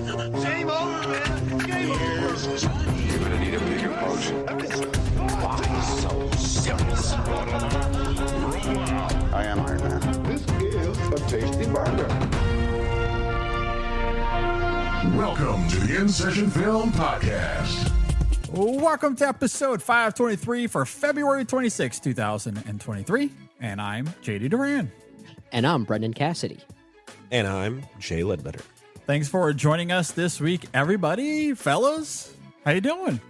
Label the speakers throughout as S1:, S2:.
S1: Game over, man. Game over. Johnny.
S2: You're gonna need a bigger boat.
S1: Why so serious?
S2: I am Iron Man.
S1: This is a tasty burger.
S3: Welcome to the InSession Film Podcast.
S4: Welcome to episode 523 for February 26, 2023. And I'm JD Duran.
S5: And I'm Brendan Cassidy.
S6: And I'm Jay Ledbetter.
S4: Thanks for joining us this week, everybody. Fellas, how you doing?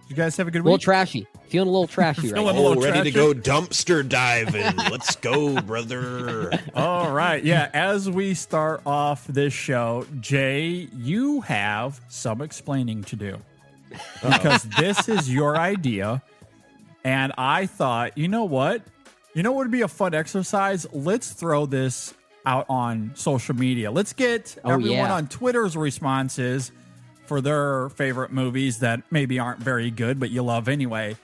S4: You guys have a good
S5: A little
S4: week?
S5: trashy. Feeling a little trashy right
S4: Feeling
S5: now.
S4: a little
S6: Ready to
S4: trashy?
S6: go dumpster diving. Let's go, brother.
S4: All right. Yeah, as we start off this show, Jay, you have some explaining to do. Because this is your idea. And I thought, you know what? You know what would be a fun exercise? Let's throw this out on social media. Let's get everyone on Twitter's responses for their favorite movies that maybe aren't very good, but you love anyway.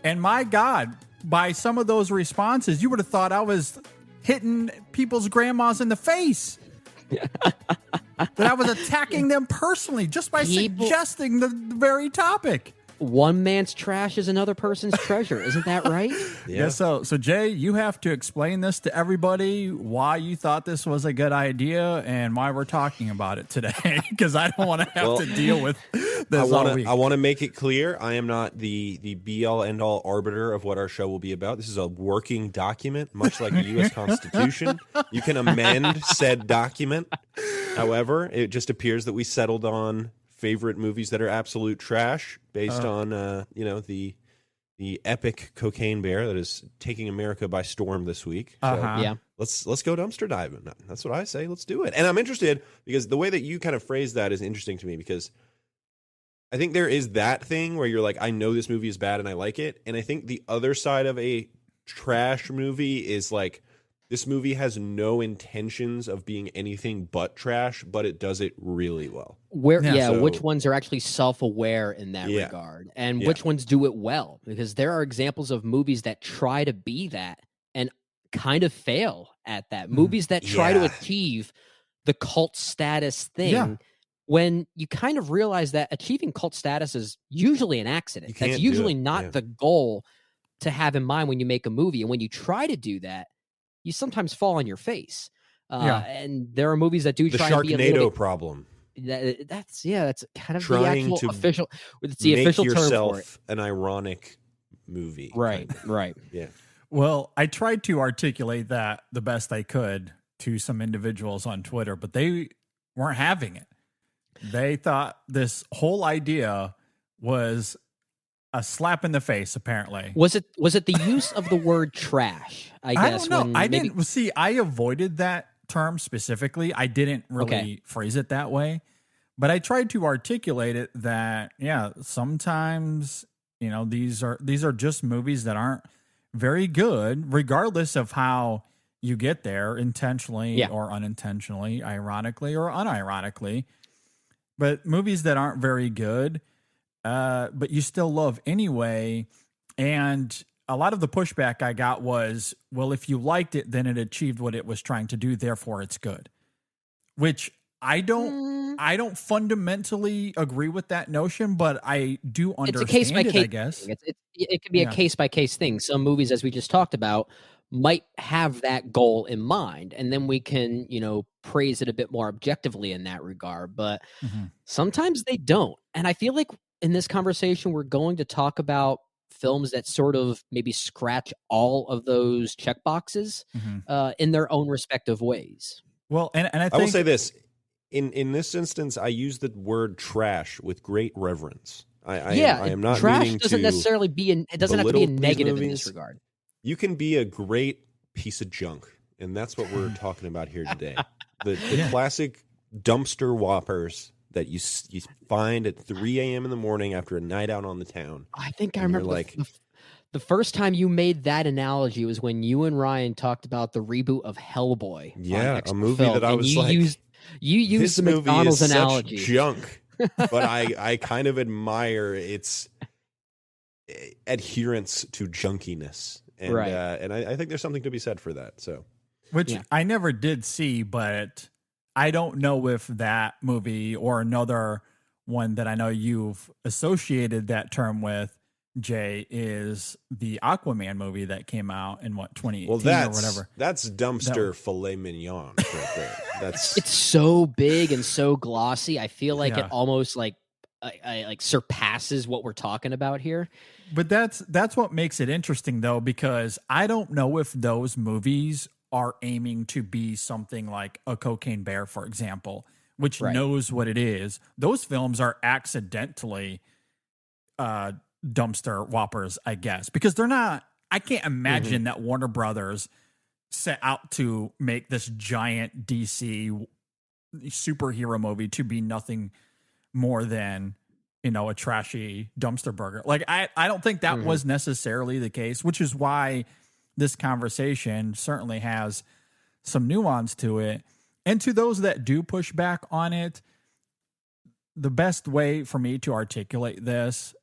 S4: And my God, by some of those responses, you would have thought I was hitting people's grandmas in the face. That I was attacking them personally just by suggesting the very topic.
S5: One man's trash is another person's treasure. Isn't that right?
S4: Yeah. So Jay, you have to explain this to everybody, why you thought this was a good idea and why we're talking about it today. Because I don't want to have to deal with this all week.
S6: I want to make it clear, I am not the be-all, end-all arbiter of what our show will be about. This is a working document, much like the U.S. Constitution. You can amend said document. However, it just appears that we settled on favorite movies that are absolute trash based on the epic cocaine bear that is taking America by storm this week. So
S5: Yeah.
S6: let's go dumpster diving. That's what I say. Let's do it. And I'm interested because the way that you kind of phrase that is interesting to me, because I think there is that thing where you're like, I know this movie is bad and I like it. And I think the other side of a trash movie is like, this movie has no intentions of being anything but trash, but it does it really well.
S5: Which ones are actually self-aware in that regard, and which ones do it well? Because there are examples of movies that try to be that and kind of fail at that. Movies that try to achieve the cult status thing, when you kind of realize that achieving cult status is usually an accident. That's usually not the goal to have in mind when you make a movie. And when you try to do that, you sometimes fall on your face. And there are movies that do try to be a little bit,
S6: problem.
S5: That's kind of
S6: Trying
S5: the actual
S6: to
S5: official. It's the official term for it.
S6: An ironic movie.
S5: Right.
S6: Yeah.
S4: Well, I tried to articulate that the best I could to some individuals on Twitter, but they weren't having it. They thought this whole idea was a slap in the face, apparently.
S5: Was it the use of the word trash? I guess.
S4: I don't know. Didn't see. I avoided that term specifically. I didn't really phrase it that way, but I tried to articulate it that sometimes these are just movies that aren't very good, regardless of how you get there, intentionally or unintentionally, ironically or unironically. But movies that aren't very good. But you still love anyway. And a lot of the pushback I got was, well, if you liked it, then it achieved what it was trying to do. Therefore, it's good. Which I don't fundamentally agree with that notion, but I do understand
S5: it's a case by case.
S4: I guess
S5: it can be a case by case thing. Some movies, as we just talked about, might have that goal in mind, and then we can praise it a bit more objectively in that regard. But sometimes they don't, and I feel like in this conversation, we're going to talk about films that sort of maybe scratch all of those check boxes in their own respective ways.
S4: Well, and I think,
S6: I will say this. In this instance, I use the word trash with great reverence. I am not
S5: trash
S6: meaning
S5: doesn't
S6: to
S5: necessarily be it doesn't have to be a negative in this regard.
S6: You can be a great piece of junk, and that's what we're talking about here today. The classic dumpster whoppers that you find at 3 a.m. in the morning after a night out on the town.
S5: I think I remember the first time you made that analogy was when you and Ryan talked about the reboot of Hellboy.
S6: Yeah, a movie that I was
S5: you used the McDonald's analogy.
S6: Such junk, but I kind of admire its adherence to junkiness, and and I think there's something to be said for that. So,
S4: which I never did see, but I don't know if that movie or another one that I know you've associated that term with, Jay, is the Aquaman movie that came out in 2018 or whatever.
S6: That's dumpster filet mignon right there.
S5: It's so big and so glossy. I feel like it almost like surpasses what we're talking about here.
S4: But that's what makes it interesting, though, because I don't know if those movies are aiming to be something like a Cocaine Bear, for example, which knows what it is. Those films are accidentally dumpster whoppers, I guess, because they're not. I can't imagine that Warner Brothers set out to make this giant DC superhero movie to be nothing more than, a trashy dumpster burger. Like, I don't think that was necessarily the case, which is why this conversation certainly has some nuance to it. And to those that do push back on it, the best way for me to articulate this,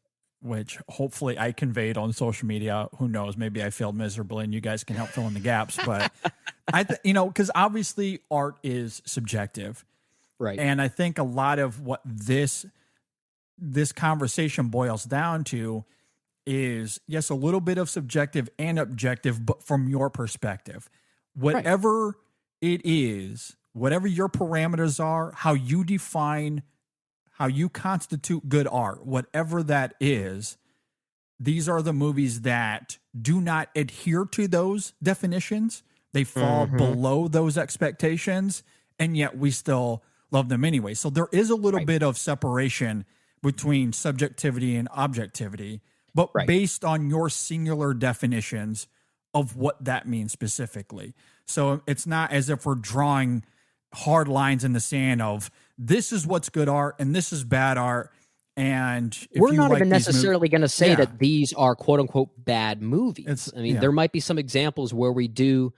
S4: which hopefully I conveyed on social media, who knows, maybe I failed miserably and you guys can help fill in the gaps, but because obviously art is subjective.
S5: Right.
S4: And I think a lot of what this conversation boils down to is, yes, a little bit of subjective and objective, but from your perspective. Whatever it is, whatever your parameters are, how you define, how you constitute good art, whatever that is, these are the movies that do not adhere to those definitions. They fall below those expectations, and yet we still love them anyway. So there is a little bit of separation between subjectivity and objectivity, but based on your singular definitions of what that means specifically. So it's not as if we're drawing hard lines in the sand of this is what's good art and this is bad art. And if
S5: we're not
S4: like
S5: even necessarily going to say that these are quote unquote bad movies. There might be some examples where we do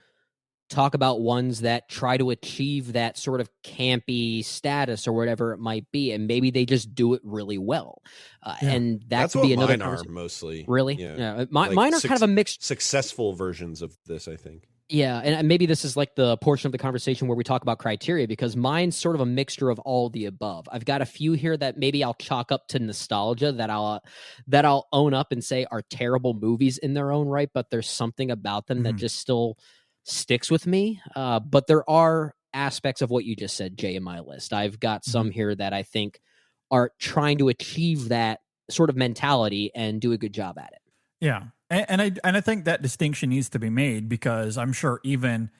S5: talk about ones that try to achieve that sort of campy status or whatever it might be, and maybe they just do it really well. And that's could be another
S6: mine are mostly.
S5: Really? Yeah. Mine are kind of a mixed
S6: successful versions of this, I think.
S5: Yeah, and maybe this is like the portion of the conversation where we talk about criteria, because mine's sort of a mixture of all the above. I've got a few here that maybe I'll chalk up to nostalgia that I'll own up and say are terrible movies in their own right, but there's something about them that just still sticks with me. But there are aspects of what you just said, Jay, in my list. I've got some here that I think are trying to achieve that sort of mentality and do a good job at it.
S4: Yeah. And I think that distinction needs to be made, because I'm sure even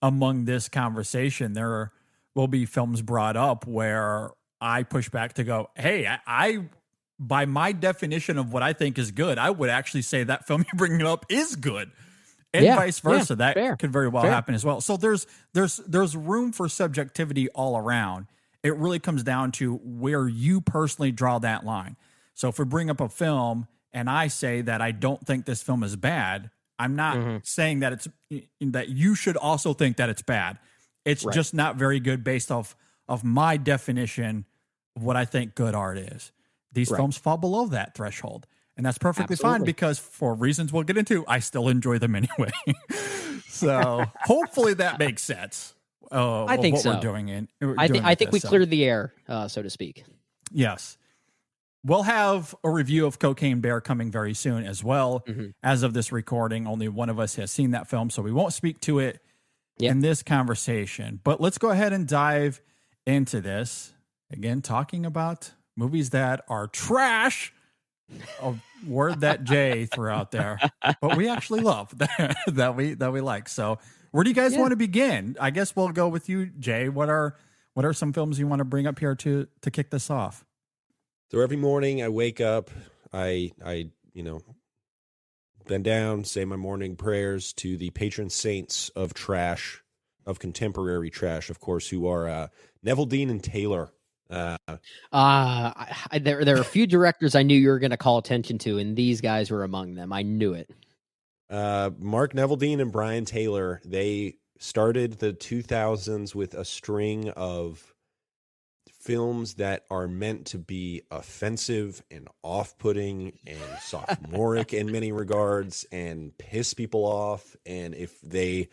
S4: among this conversation, there will be films brought up where I push back to go, hey, I by my definition of what I think is good, I would actually say that film you're bringing up is good. And vice versa. That could very well happen as well. So there's room for subjectivity all around. It really comes down to where you personally draw that line. So if we bring up a film and I say that I don't think this film is bad, I'm not saying that it's that you should also think that it's bad. It's just not very good based off of my definition of what I think good art is. These films fall below that threshold. And that's perfectly fine, because for reasons we'll get into, I still enjoy them anyway. So hopefully that makes sense.
S5: I think
S4: what
S5: so.
S4: We're doing
S5: I think we cleared the air, so to speak.
S4: Yes. We'll have a review of Cocaine Bear coming very soon as well. As of this recording, only one of us has seen that film, so we won't speak to it in this conversation. But let's go ahead and dive into this. Again, talking about movies that are trash. A word that Jay threw out there, but we actually love that we like. So where do you guys want to begin? I guess we'll go with you, Jay. What are some films you want to bring up here to kick this off?
S6: So every morning I wake up, I bend down, say my morning prayers to the patron saints of trash, of contemporary trash, of course, who are Neville Dean and Taylor.
S5: There are a few directors I knew you were going to call attention to, and these guys were among them. I knew it.
S6: Mark Neville-Dean and Brian Taylor, they started the 2000s with a string of films that are meant to be offensive and off-putting and sophomoric in many regards and piss people off. And if they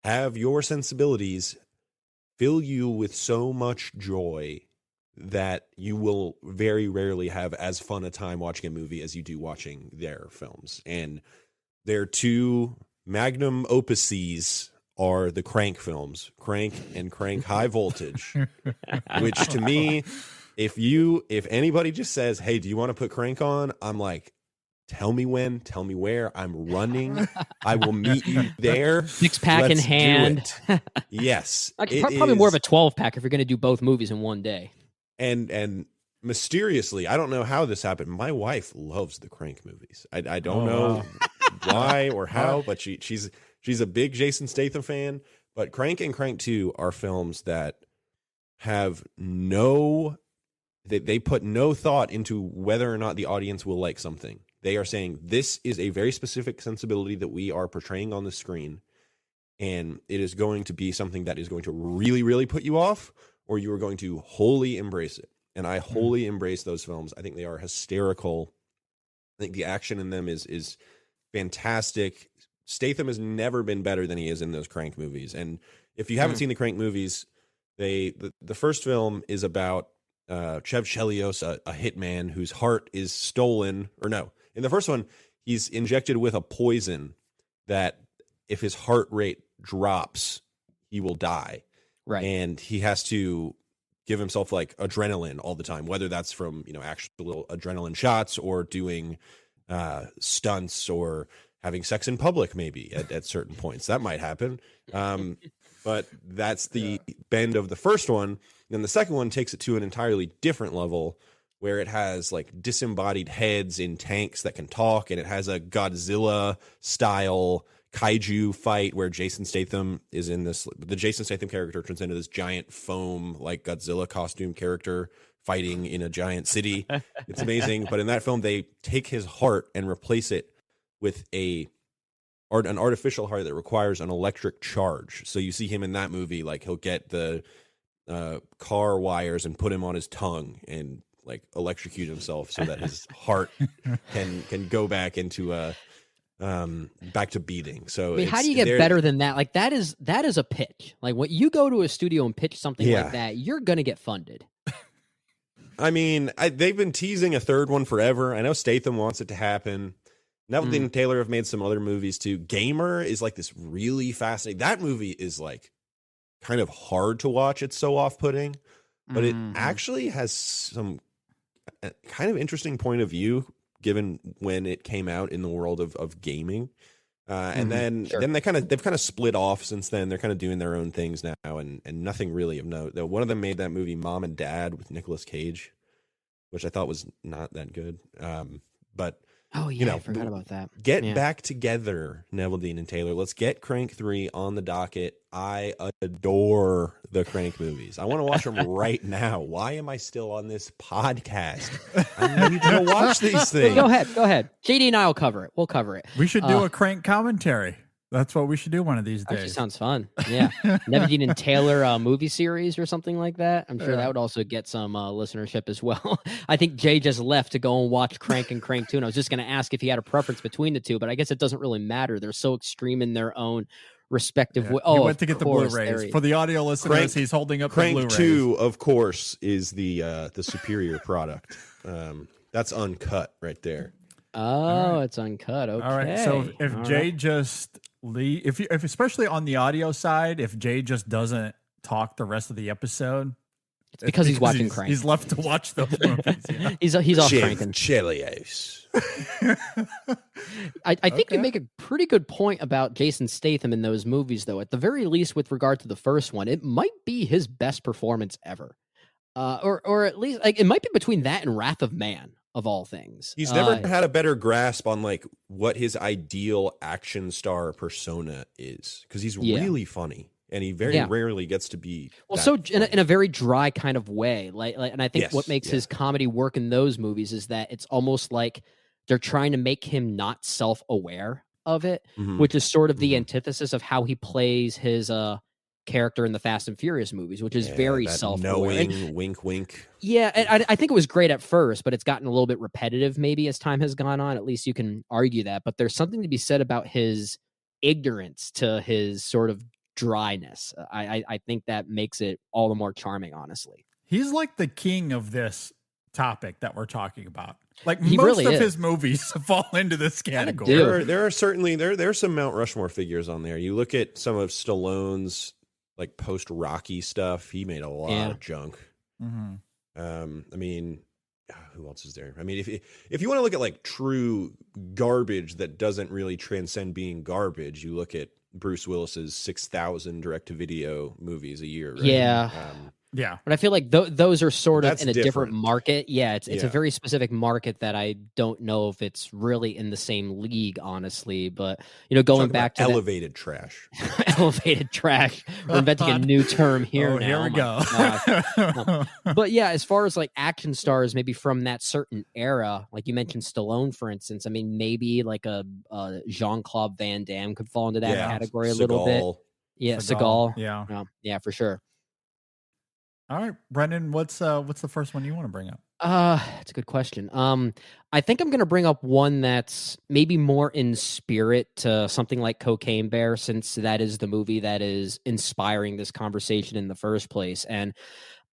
S6: have your sensibilities, fill you with so much joy that you will very rarely have as fun a time watching a movie as you do watching their films. And their two magnum opuses are the Crank films, Crank and Crank High Voltage, which to me, if anybody just says, hey, do you want to put Crank on? I'm like, tell me when, tell me where. I'm running. I will meet you there.
S5: 6-pack in hand.
S6: Yes.
S5: Probably more of a 12-pack if you're going to do both movies in one day.
S6: And mysteriously, I don't know how this happened. My wife loves the Crank movies. I don't know why or how, but she's a big Jason Statham fan. But Crank and Crank 2 are films that have they put no thought into whether or not the audience will like something. They are saying this is a very specific sensibility that we are portraying on the screen, and it is going to be something that is going to really, really put you off, or you are going to wholly embrace it. And I wholly embrace those films. I think they are hysterical. I think the action in them is fantastic. Statham has never been better than he is in those Crank movies. And if you haven't seen the Crank movies, the first film is about Chev Chelios, a hitman whose heart is stolen. Or no, in the first one, he's injected with a poison that if his heart rate drops, he will die.
S5: Right.
S6: And he has to give himself like adrenaline all the time, whether that's from, actual adrenaline shots or doing stunts or having sex in public, maybe at certain points. That might happen. But that's the bend of the first one. Then the second one takes it to an entirely different level where it has like disembodied heads in tanks that can talk, and it has a Godzilla style kaiju fight where Jason Statham is in this. The Jason Statham character turns into this giant foam like Godzilla costume character fighting in a giant city. It's amazing. But in that film, they take his heart and replace it with an artificial heart that requires an electric charge. So you see him in that movie, like he'll get the car wires and put him on his tongue and like electrocute himself so that his heart can go back into back to beating. So
S5: I mean, how do you get better than that? Like that is a pitch. Like when you go to a studio and pitch something like that, you're gonna get funded.
S6: I mean, they've been teasing a third one forever. I know Statham wants it to happen. Neville and Taylor have made some other movies too. Gamer is like this really fascinating. That movie is like kind of hard to watch. It's so off-putting, but it actually has some kind of interesting point of view given when it came out in the world of gaming. And then they've kind of split off since then. They're kind of doing their own things now, and nothing really of note. One of them made that movie Mom and Dad with Nicolas Cage, which I thought was not that good. But
S5: I forgot about that.
S6: Get back together, Neville Dean and Taylor. Let's get Crank 3 on the docket. I adore the Crank movies. I want to watch them right now. Why am I still on this podcast? I need to watch these things.
S5: Go ahead. JD and I will cover it. We'll cover it.
S4: We should do a Crank commentary. That's what we should do one of these days.
S5: Actually sounds fun. Yeah. Neville Dean and Taylor movie series or something like that. I'm sure that would also get some listenership as well. I think Jay just left to go and watch Crank and Crank 2. And I was just going to ask if he had a preference between the two, but I guess it doesn't really matter. They're so extreme in their own respective way.
S4: He went to get the Blu-rays. For the audio listeners, he's holding up
S6: Crank
S4: the Blu-rays.
S6: 2, of course, is the superior product. That's uncut right there.
S5: Oh, it's uncut. Okay.
S4: All right. So if Jay just if especially on the audio side, if Jay just doesn't talk the rest of the episode,
S5: it's because he's watching Crank.
S4: He's left to watch those movies.
S5: He's off cranking.
S6: Chelios.
S5: I think you make a pretty good point about Jason Statham in those movies, though. At the very least, with regard to the first one, it might be his best performance ever, or at least like it might be between that and Wrath of Man. Of all things,
S6: he's never had a better grasp on like what his ideal action star persona is, because he's really funny and he very rarely gets to be
S5: in a very dry kind of way. Like and I think what makes his comedy work in those movies is that it's almost like they're trying to make him not self-aware of it, which is sort of the antithesis of how he plays his character in the Fast and Furious movies, which is very self-aware.
S6: Wink, wink.
S5: Yeah, and I think it was great at first, but it's gotten a little bit repetitive maybe as time has gone on. At least you can argue that. But there's something to be said about his ignorance to his sort of dryness. I think that makes it all the more charming, honestly.
S4: He's like the king of this topic that we're talking about. Like
S5: He
S4: most
S5: really
S4: of
S5: is.
S4: his movies fall into this category.
S5: do.
S6: There are certainly there's some Mount Rushmore figures on there. You look at some of Stallone's like post Rocky stuff. He made a lot of junk.
S4: Mm-hmm.
S6: I mean, who else is there? I mean, if you want to look at like true garbage that doesn't really transcend being garbage, you look at Bruce Willis's 6,000 direct-to-video movies a year. Right?
S5: Yeah.
S4: Yeah.
S5: But I feel like those are sort of
S6: That's
S5: in a different
S6: different.
S5: market. Yeah, it's
S6: Yeah.
S5: a very specific market that I don't know if it's really in the same league, honestly. But going
S6: Talk
S5: back
S6: about
S5: to
S6: elevated trash.
S5: elevated trash, we're inventing a new term here
S4: Oh,
S5: now.
S4: here we
S5: Oh my
S4: go.
S5: gosh. But yeah, as far as like action stars, maybe from that certain era, like you mentioned Stallone, for instance. I mean, maybe like a Jean-Claude Van Damme could fall into that category a little bit.
S6: Seagal.
S5: Yeah, Seagal.
S4: Yeah.
S5: Yeah, for sure.
S4: All right, Brendan, what's the first one you want to bring up?
S5: That's a good question. I think I'm going to bring up one that's maybe more in spirit to something like Cocaine Bear, since that is the movie that is inspiring this conversation in the first place. And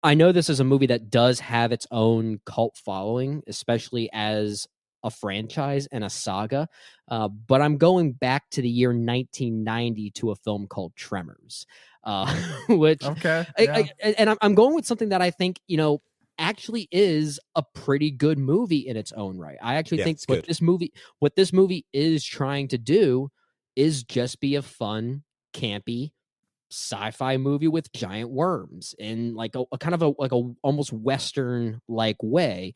S5: I know this is a movie that does have its own cult following, especially as a franchise and a saga. But I'm going back to the year 1990 to a film called Tremors, which
S4: Okay.
S5: I'm going with something that I think, actually is a pretty good movie in its own right. I actually think what this movie is trying to do is just be a fun, campy sci-fi movie with giant worms in like a kind of a almost Western like way.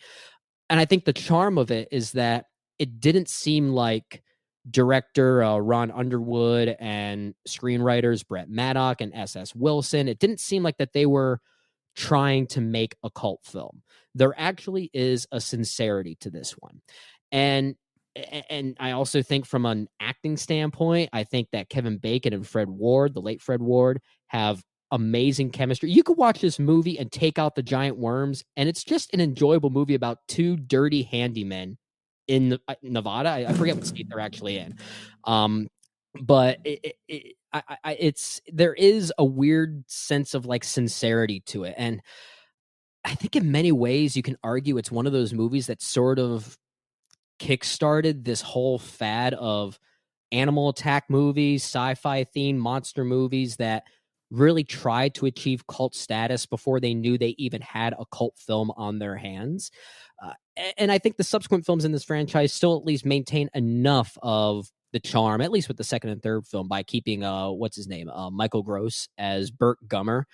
S5: And I think the charm of it is that it didn't seem like director Ron Underwood and screenwriters Brett Maddock and S.S. Wilson, it didn't seem like that they were trying to make a cult film. There actually is a sincerity to this one. And I also think from an acting standpoint, I think that Kevin Bacon and Fred Ward, the late Fred Ward, have amazing chemistry. You could watch this movie and take out the giant worms, and it's just an enjoyable movie about two dirty handymen in Nevada. I forget what state they're actually in. But there is a weird sense of like sincerity to it. And I think in many ways you can argue it's one of those movies that sort of kickstarted this whole fad of animal attack movies, sci-fi themed monster movies that really tried to achieve cult status before they knew they even had a cult film on their hands. And I think the subsequent films in this franchise still at least maintain enough of the charm, at least with the second and third film, by keeping what's his name, Michael Gross as Burt Gummer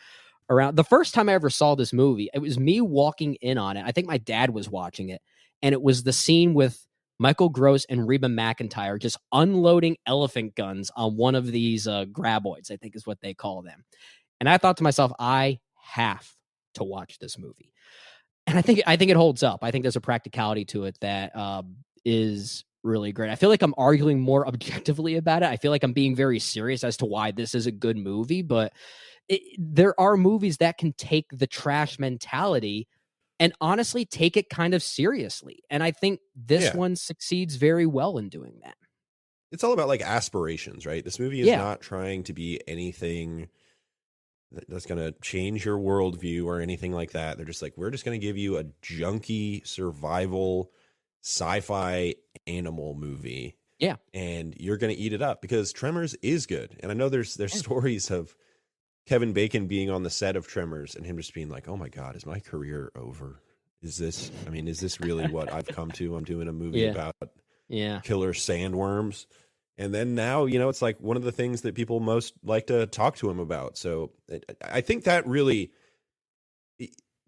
S5: around. The first time I ever saw this movie, it was me walking in on it. I think my dad was watching it, and it was the scene with Michael Gross and Reba McEntire just unloading elephant guns on one of these graboids, I think is what they call them. And I thought to myself, I have to watch this movie. And I think it holds up. I think there's a practicality to it that is really great. I feel like I'm arguing more objectively about it. I feel like I'm being very serious as to why this is a good movie, but there are movies that can take the trash mentality and honestly take it kind of seriously. And I think this one succeeds very well in doing that.
S6: It's all about like aspirations, right? This movie is not trying to be anything that's going to change your worldview or anything like that. They're just like, we're just going to give you a junky survival sci-fi animal movie.
S5: Yeah.
S6: And you're going to eat it up because Tremors is good. And I know there's stories of Kevin Bacon being on the set of Tremors and him just being like, oh my God, is my career over? Is this really what I've come to? I'm doing a movie about killer sandworms. And then now, it's like one of the things that people most like to talk to him about. So I think that really,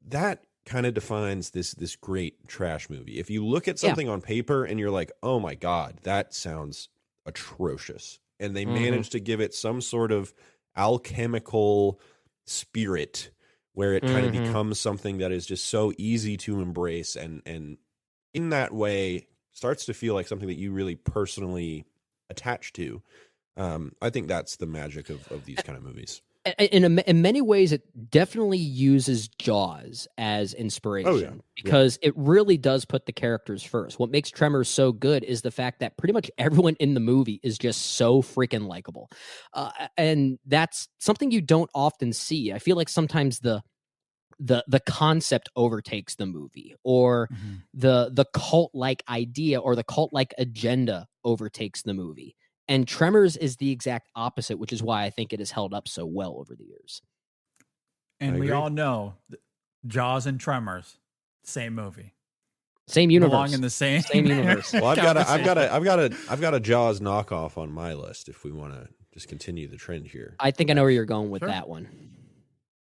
S6: that kind of defines this great trash movie. If you look at something on paper and you're like, oh my God, that sounds atrocious. And they managed to give it some sort of alchemical spirit where it kind of becomes something that is just so easy to embrace. And in that way starts to feel like something that you really personally attached to. I think that's the magic of these kind of movies.
S5: In many ways, it definitely uses Jaws as inspiration because it really does put the characters first. What makes Tremors so good is the fact that pretty much everyone in the movie is just so freaking likable. And that's something you don't often see. I feel like sometimes the concept overtakes the movie, or the cult-like idea or the cult-like agenda overtakes the movie. And Tremors is the exact opposite, which is why I think it has held up so well over the years.
S4: And we all know Jaws and Tremors, same movie,
S5: same universe,
S4: belong in the same
S5: universe.
S6: Well, I've got a Jaws knockoff on my list. If we want to just continue the trend here,
S5: I think I know where you're going with that one.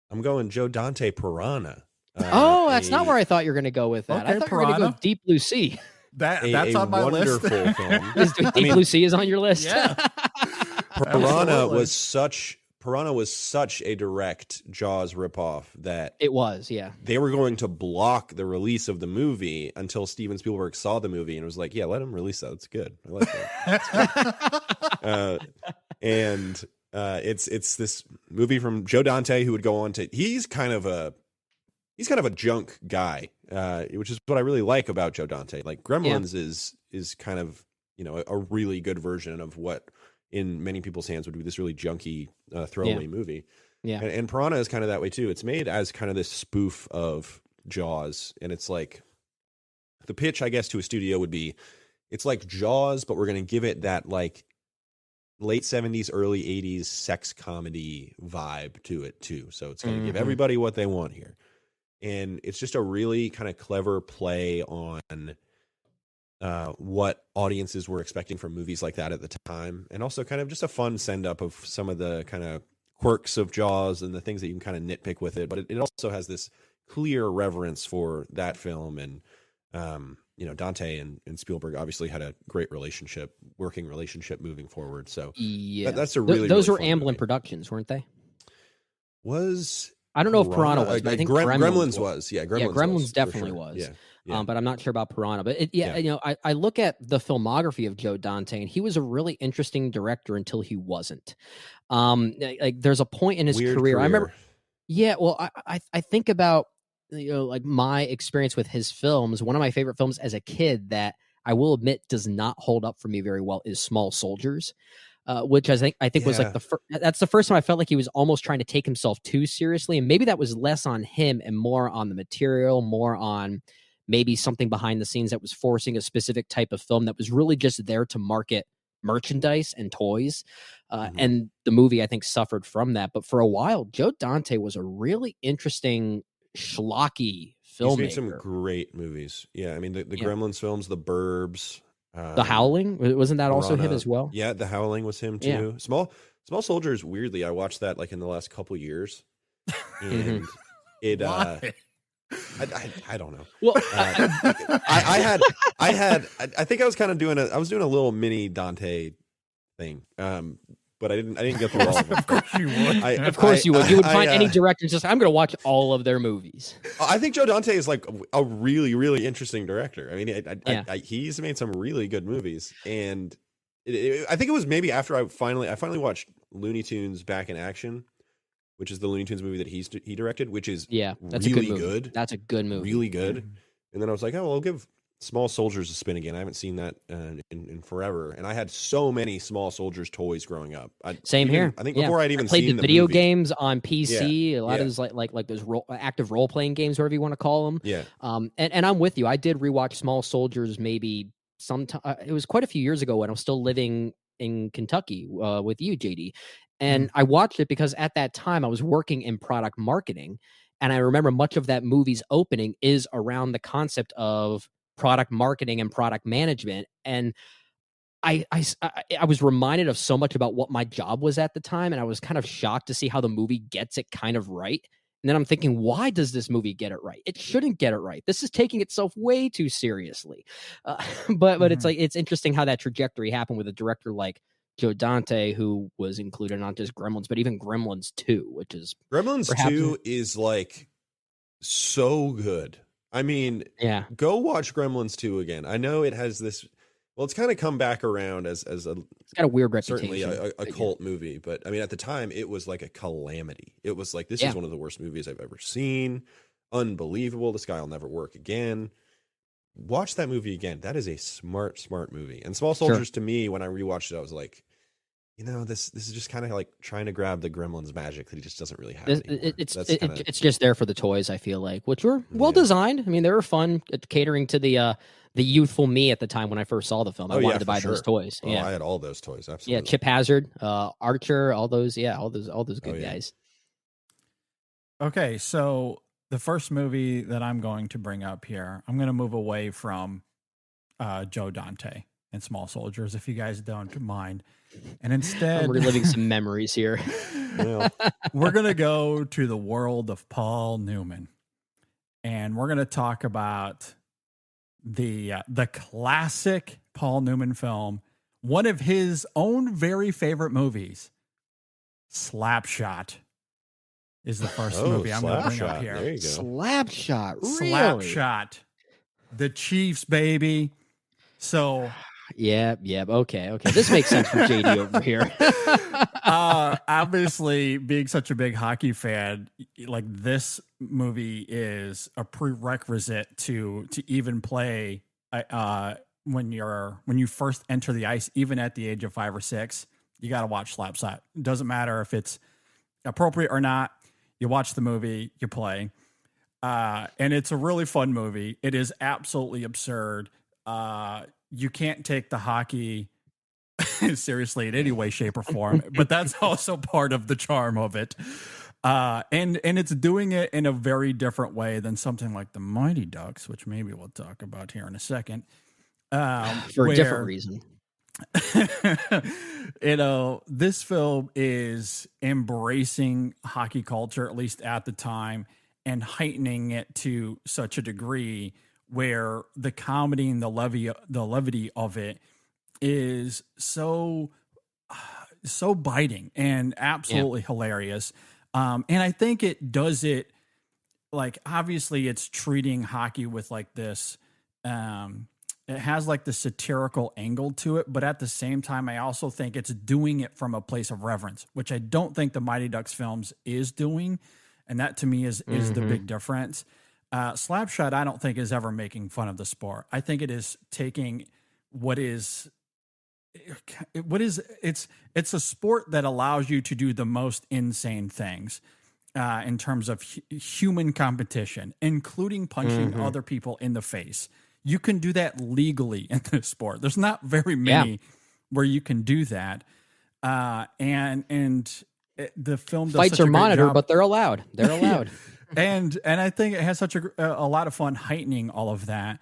S6: I'm going Joe Dante Piranha.
S5: That's not where I thought you were going to go with that.
S4: Okay,
S5: I thought you were going to go Deep Blue Sea.
S4: That's on my list.
S6: Wonderful film.
S5: Deep Blue Sea is on your list.
S4: Yeah.
S6: Piranha was such a direct Jaws ripoff that
S5: It was, yeah.
S6: they were going to block the release of the movie until Steven Spielberg saw the movie and was like, "Yeah, let him release that. It's good. I like that." It's this movie from Joe Dante who would go on to. He's kind of a junk guy, which is what I really like about Joe Dante. Like Gremlins is kind of, a really good version of what in many people's hands would be this really junky throwaway movie.
S5: Yeah.
S6: And Piranha is kind of that way too. It's made as kind of this spoof of Jaws, and it's like the pitch, I guess, to a studio would be, it's like Jaws, but we're going to give it that like late 70s, early 80s sex comedy vibe to it too. So it's going to give everybody what they want here. And it's just a really kind of clever play on what audiences were expecting from movies like that at the time. And also kind of just a fun send up of some of the kind of quirks of Jaws and the things that you can kind of nitpick with it. But it also has this clear reverence for that film. And, Dante and Spielberg obviously had a great working relationship moving forward. So that's a really,
S5: those
S6: really
S5: were
S6: fun
S5: Amblin
S6: movie.
S5: Productions, weren't they?
S6: Was...
S5: I don't know if Piranha was, but I think
S6: Gremlins was. Yeah,
S5: Gremlins definitely
S6: sure.
S5: was.
S6: Yeah.
S5: But I'm not sure about Piranha. But I look at the filmography of Joe Dante, and he was a really interesting director until he wasn't. Like there's a point in his career. I remember. Yeah, well, I think about like my experience with his films. One of my favorite films as a kid that I will admit does not hold up for me very well is Small Soldiers. Which I think was like that's the first time I felt like he was almost trying to take himself too seriously, and maybe that was less on him and more on the material, more on maybe something behind the scenes that was forcing a specific type of film that was really just there to market merchandise and toys. And the movie, I think, suffered from that. But for a while, Joe Dante was a really interesting schlocky filmmaker.
S6: He's made some great movies. Yeah, I mean the Gremlins films, The Burbs.
S5: The Howling, wasn't that also him as well?
S6: Yeah, The Howling was him too. Yeah. Small Soldiers, weirdly, I watched that like in the last couple years, and it. I don't know. Well, I think I was kind of doing I was doing a little mini Dante thing. But I didn't get through all of them.
S4: Of course you would.
S5: Of course you would. You would find any director and just, I'm going to watch all of their movies.
S6: I think Joe Dante is like a really, really interesting director. I mean, he's made some really good movies, and I think it was maybe after I finally watched Looney Tunes Back in Action, which is the Looney Tunes movie that he directed, which is
S5: that's
S6: really
S5: a good movie.
S6: Good.
S5: That's a good movie.
S6: Really good. And then I was like, oh, well, I'll give Small Soldiers a spin again. I haven't seen that in forever, and I had so many Small Soldiers toys growing up.
S5: Same here.
S6: I think before I'd even
S5: played
S6: seen
S5: the video
S6: movie.
S5: games on PC. A lot of those like those active role playing games, whatever you want to call them.
S6: Yeah.
S5: And I'm with you. I did rewatch Small Soldiers maybe sometime. It was quite a few years ago when I was still living in Kentucky with you, JD. And I watched it because at that time I was working in product marketing, and I remember much of that movie's opening is around the concept of product marketing and product management. And I was reminded of so much about what my job was at the time. And I was kind of shocked to see how the movie gets it kind of right. And then I'm thinking, why does this movie get it right? It shouldn't get it right. This is taking itself way too seriously. But it's like, it's interesting how that trajectory happened with a director like Joe Dante, who was included not just Gremlins, but even Gremlins 2, which is
S6: Gremlins 2 is like so good. I mean, go watch Gremlins 2 again. I know it has this Well, it's kind of come back around as a
S5: It's got a weird
S6: certainly
S5: reputation.
S6: a cult movie, but I mean, at the time, it was like a calamity. It was like, this is one of the worst movies I've ever seen. Unbelievable. This guy will never work again. Watch that movie again. That is a smart movie. And Small Soldiers, to me, when I rewatched it, I was like, this is just kind of like trying to grab the Gremlins magic that he just doesn't really have anymore.
S5: It's just there for the toys, I feel like, which were well designed. I mean, they were fun, catering to the youthful me at the time when I first saw the film. I wanted to buy those toys.
S6: Oh, I had all those toys. Absolutely.
S5: Yeah, Chip Hazard, Archer, all those good guys.
S4: Okay, so the first movie that I'm going to bring up here, I'm going to move away from Joe Dante and Small Soldiers, if you guys don't mind. And instead,
S5: I'm reliving some memories here.
S4: We're going to go to the world of Paul Newman. And we're going to talk about the classic Paul Newman film, one of his own very favorite movies, Slapshot. Is the first movie I'm going to bring up here.
S6: There you go.
S5: Slapshot. Really?
S4: Slapshot. The Chiefs, baby. So.
S5: Yeah. Okay. This makes sense for JD over here.
S4: Obviously, being such a big hockey fan, like this movie is a prerequisite to even play when you first enter the ice, even at the age of 5 or 6. You got to watch Slapshot. It doesn't matter if it's appropriate or not. You watch the movie, you play. And it's a really fun movie. It is absolutely absurd. You can't take the hockey seriously in any way, shape, or form, but that's also part of the charm of it. And it's doing it in a very different way than something like the Mighty Ducks, which maybe we'll talk about here in a second.
S5: For a different reason.
S4: This film is embracing hockey culture, at least at the time, and heightening it to such a degree where the comedy and the levity of it is so biting and absolutely hilarious. And I think it does it, like, obviously it's treating hockey with like this, it has like the satirical angle to it, but at the same time, I also think it's doing it from a place of reverence, which I don't think the Mighty Ducks films is doing. And that to me is the big difference. Slapshot, I don't think is ever making fun of the sport. I think it is taking it's a sport that allows you to do the most insane things in terms of human competition, including punching other people in the face. You can do that legally in this sport. There's not very many where you can do that. The film does
S5: fights
S4: such
S5: are
S4: a great
S5: monitored,
S4: job.
S5: but they're allowed. They're allowed.
S4: and I think it has such a lot of fun heightening all of that.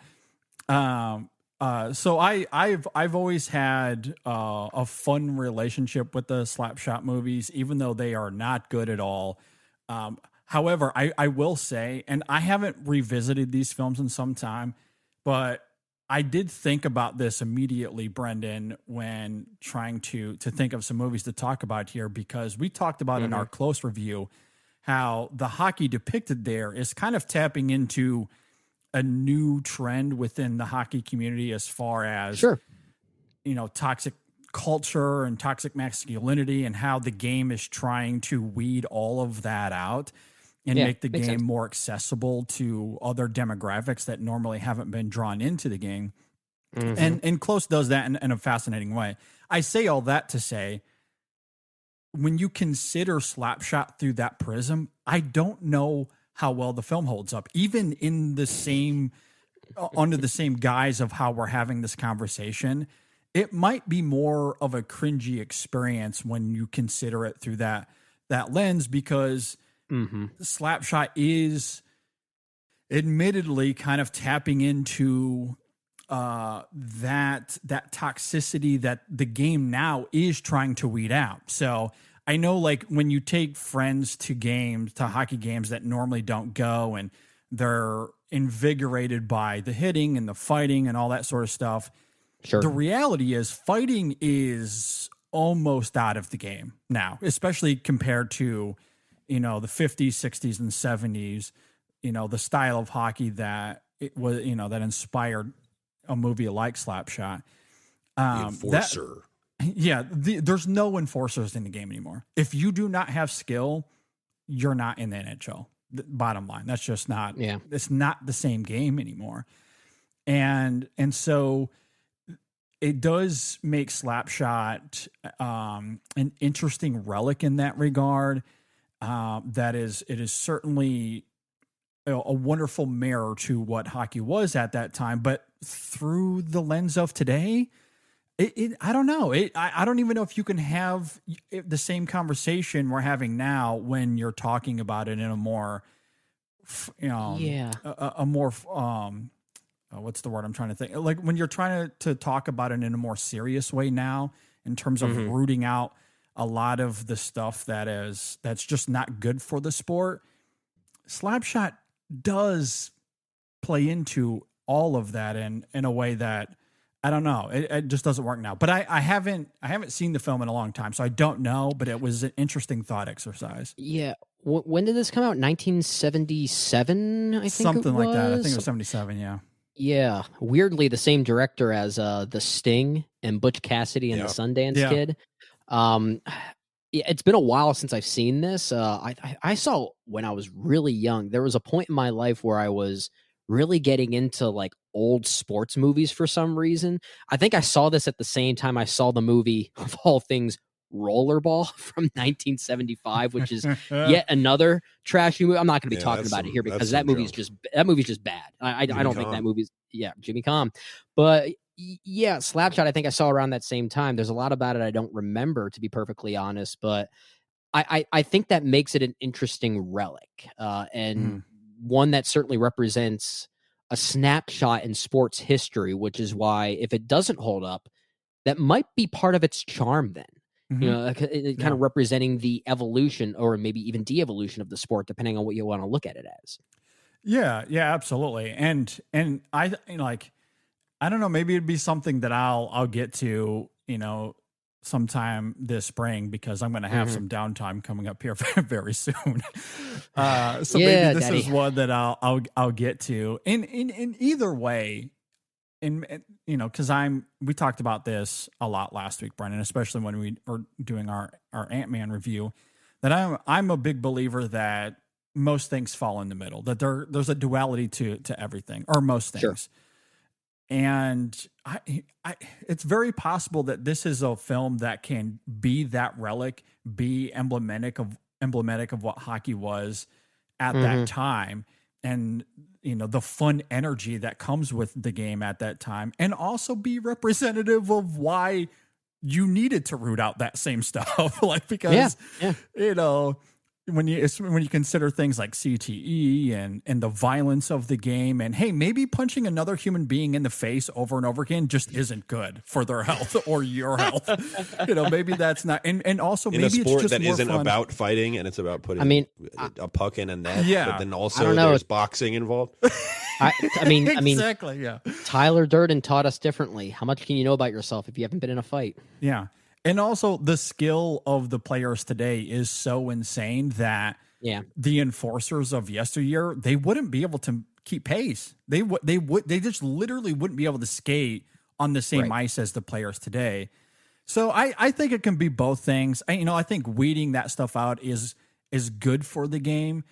S4: So I've always had a fun relationship with the Slapshot movies, even though they are not good at all. However, I will say, and I haven't revisited these films in some time, but I did think about this immediately, Brendan, when trying to think of some movies to talk about here, because we talked about in our close review how the hockey depicted there is kind of tapping into a new trend within the hockey community as far as, toxic culture and toxic masculinity, and how the game is trying to weed all of that out and make the game more accessible to other demographics that normally haven't been drawn into the game. And Close does that in a fascinating way. I say all that to say, when you consider Slapshot through that prism, I don't know how well the film holds up, even in the same, under the same guise of how we're having this conversation. It might be more of a cringy experience when you consider it through that lens, because Slapshot is admittedly kind of tapping into that toxicity that the game now is trying to weed out. So I know, like, when you take friends to hockey games that normally don't go, and they're invigorated by the hitting and the fighting and all that sort of stuff.
S5: Sure. The
S4: reality is fighting is almost out of the game now, especially compared to, the 50s, 60s, and 70s, the style of hockey that it was, that inspired a movie like Slapshot.
S6: The
S4: That,
S6: enforcer.
S4: yeah, there's no enforcers in the game anymore. If you do not have skill, you're not in the NHL. Bottom line, that's just not.
S5: Yeah.
S4: It's not the same game anymore, and so it does make Slapshot an interesting relic in that regard. It is certainly a wonderful mirror to what hockey was at that time, but through the lens of today, I don't know. I don't even know if you can have the same conversation we're having now when you're talking about it in a more, a more, what's the word I'm trying to think? Like when you're trying to talk about it in a more serious way now, in terms of rooting out a lot of the stuff that's just not good for the sport. Slapshot does play into all of that in a way that, I don't know. It just doesn't work now. But I haven't seen the film in a long time, so I don't know. But it was an interesting thought exercise.
S5: Yeah. When did this come out? 1977, I think.
S4: Something like that. I think it was 77. Yeah.
S5: Yeah. Weirdly, the same director as The Sting and Butch Cassidy and the Sundance Kid. It's been a while since I've seen this. I saw when I was really young. There was a point in my life where I was really getting into like old sports movies for some reason. I think I saw this at the same time I saw the movie of all things Rollerball from 1975, which is yet another trashy movie. I'm not going to be talking about it here because that movie's just bad. I don't think that movie's Jimmy Kahn. But yeah, Slapshot, I think I saw around that same time. There's a lot about it I don't remember, to be perfectly honest, but I think that makes it an interesting relic and one that certainly represents a snapshot in sports history, which is why if it doesn't hold up, that might be part of its charm then. You know, kind of representing the evolution or maybe even de-evolution of the sport, depending on what you want to look at it as.
S4: Yeah, absolutely. And I don't know, maybe it'd be something that I'll get to, sometime this spring, because I'm going to have some downtime coming up here very soon. So maybe this is one that I'll get to. In either way, because we talked about this a lot last week, Brendan, especially when we were doing our Ant-Man review, that I'm a big believer that most things fall in the middle, that there's a duality to everything, or most things. Sure. And it's very possible that this is a film that can be that relic, be emblematic of what hockey was at that time, and the fun energy that comes with the game at that time, and also be representative of why you needed to root out that same stuff, because when you consider things like CTE and the violence of the game, and hey, maybe punching another human being in the face over and over again just isn't good for their health or your health. Maybe that's not, and also
S6: in
S4: maybe
S6: a sport
S4: it's just
S6: that
S4: more
S6: isn't
S4: fun.
S6: About fighting and it's about putting a puck in a net.
S4: Yeah,
S6: but then also there's boxing involved.
S5: I mean,
S4: exactly. Yeah.
S5: Tyler Durden taught us differently. How much can you know about yourself if you haven't been in a fight?
S4: Yeah. And also the skill of the players today is so insane that the enforcers of yesteryear, they wouldn't be able to keep pace. They just literally wouldn't be able to skate on the same ice as the players today. So I think it can be both things. I think weeding that stuff out is good for the game.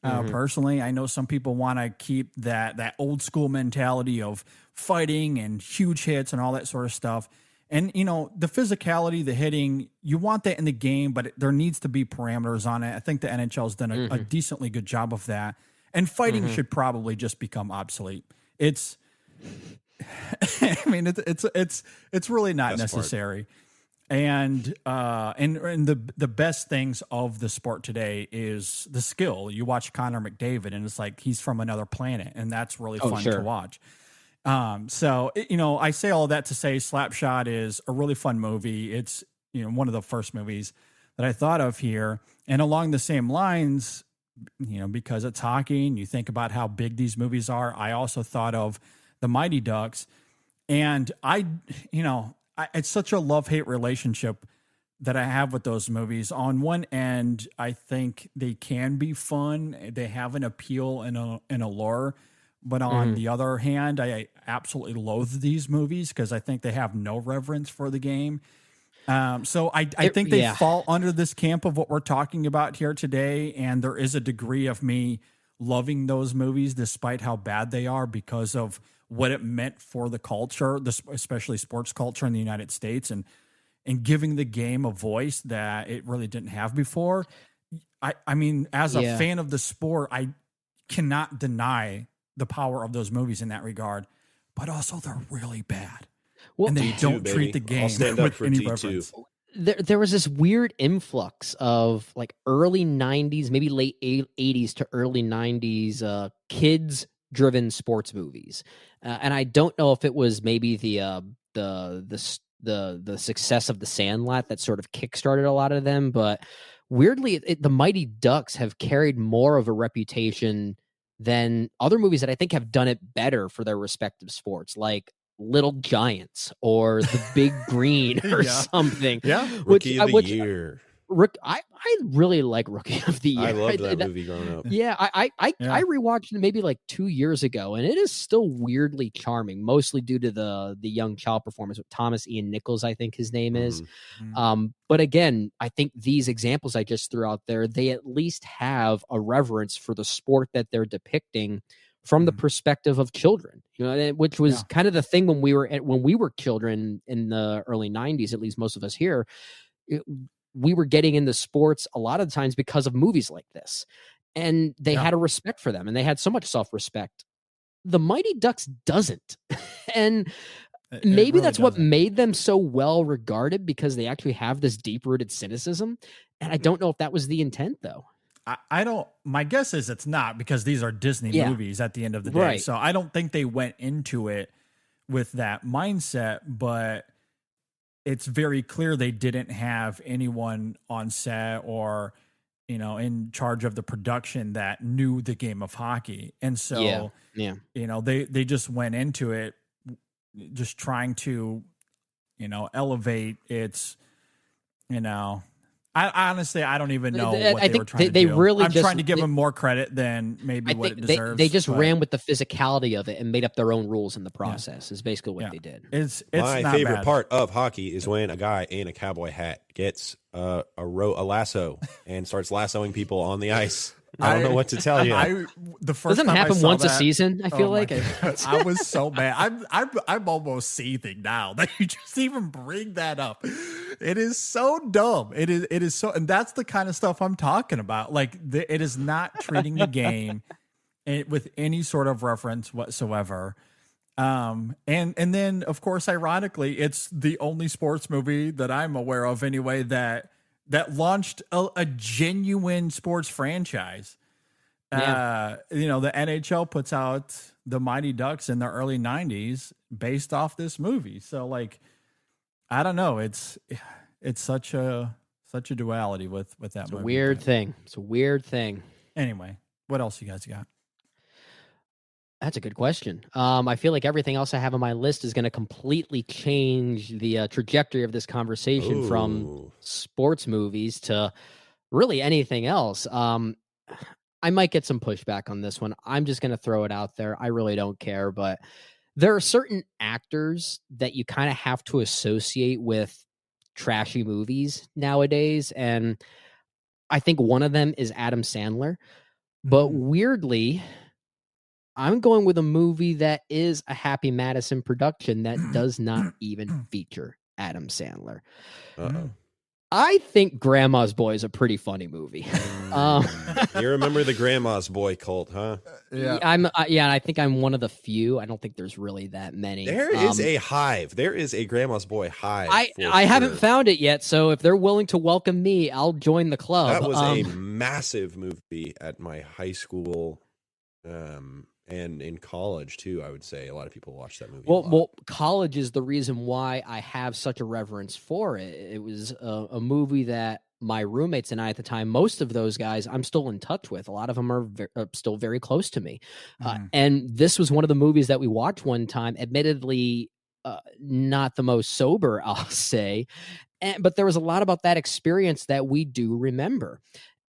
S4: Personally, I know some people want to keep that old school mentality of fighting and huge hits and all that sort of stuff. And, the physicality, the hitting, you want that in the game, but there needs to be parameters on it. I think the NHL has done a decently good job of that. And fighting should probably just become obsolete. It's really not necessary. And the best things of the sport today is the skill. You watch Connor McDavid, and it's like he's from another planet, and that's really fun to watch. So I say all that to say Slapshot is a really fun movie. It's, one of the first movies that I thought of here. And along the same lines, because it's hockey and you think about how big these movies are, I also thought of the Mighty Ducks. And it's such a love-hate relationship that I have with those movies. On one end, I think they can be fun. They have an appeal and a lure. But on the other hand, I absolutely loathe these movies because I think they have no reverence for the game. So I think they fall under this camp of what we're talking about here today. And there is a degree of me loving those movies despite how bad they are because of what it meant for the culture, especially sports culture in the United States, and giving the game a voice that it really didn't have before. I mean, as a fan of the sport, I cannot deny the power of those movies in that regard, but also they're really bad. Well, and they don't treat the game with any reference.
S5: There was this weird influx of like early 90s, maybe late 80s to early 90s kids driven sports movies. And I don't know if it was maybe the success of The Sandlot that sort of kickstarted a lot of them, but weirdly the Mighty Ducks have carried more of a reputation than other movies that I think have done it better for their respective sports, like Little Giants or The Big Green or something.
S6: Yeah, Rookie of the Year.
S5: I really like Rookie of the Year.
S6: I loved that movie growing up.
S5: Yeah, I rewatched it maybe like 2 years ago, and it is still weirdly charming, mostly due to the young child performance with Thomas Ian Nichols, I think his name is. But again, I think these examples I just threw out there, they at least have a reverence for the sport that they're depicting from the perspective of children, which was kind of the thing when we were children in the early 90s, at least most of us here. We were getting into sports a lot of the times because of movies like this, and they had a respect for them, and they had so much self-respect. The Mighty Ducks doesn't. And maybe really that's what made them so well regarded, because they actually have this deep-rooted cynicism. And I don't know if that was the intent, though.
S4: I don't, my guess is it's not, because these are Disney movies at the end of the day. Right. So I don't think they went into it with that mindset, but it's very clear they didn't have anyone on set or, in charge of the production that knew the game of hockey. And so, they just went into it just trying to, elevate its, I honestly, I don't even know what they were trying to do. I'm trying to give them more credit than maybe what it deserves.
S5: They just ran with the physicality of it and made up their own rules in the process, is basically what they did.
S4: It's
S6: my
S4: not
S6: favorite
S4: bad.
S6: part of hockey is when a guy in a cowboy hat gets a lasso and starts lassoing people on the ice. I don't know what to tell you.
S4: The first
S5: doesn't
S4: time
S5: happen
S4: I saw
S5: once
S4: that,
S5: a season. I feel like
S4: I was so mad. I'm almost seething now that you just even bring that up. It is so dumb. It is so, and that's the kind of stuff I'm talking about. Like it is not treating the game with any sort of reference whatsoever. And then of course, ironically, it's the only sports movie that I'm aware of anyway that launched a genuine sports franchise. The NHL puts out the Mighty Ducks in the early 90s based off this movie. So like, I don't know. It's such a duality with that movie.
S5: It's a weird thing. It's a weird thing.
S4: Anyway, what else you guys got?
S5: That's a good question. I feel like everything else I have on my list is going to completely change the trajectory of this conversation from sports movies to really anything else. I might get some pushback on this one. I'm just going to throw it out there. I really don't care, but there are certain actors that you kind of have to associate with trashy movies nowadays, and I think one of them is Adam Sandler. But weirdly, I'm going with a movie that is a Happy Madison production that does not even feature Adam Sandler. I think Grandma's Boy is a pretty funny movie.
S6: You remember the Grandma's Boy cult, huh?
S5: Yeah, I think I'm one of the few. I don't think there's really that many.
S6: There is a hive. There is a Grandma's Boy hive.
S5: I haven't found it yet, so if they're willing to welcome me, I'll join the club.
S6: That was a massive movie at my high school. And in college too, I would say a lot of people watch that movie.
S5: Well, college is the reason why I have such a reverence for it. It was a movie that my roommates and I at the time, most of those guys I'm still in touch with. A lot of them are still very close to me. And this was one of the movies that we watched one time, admittedly not the most sober, I'll say. But there was a lot about that experience that we do remember.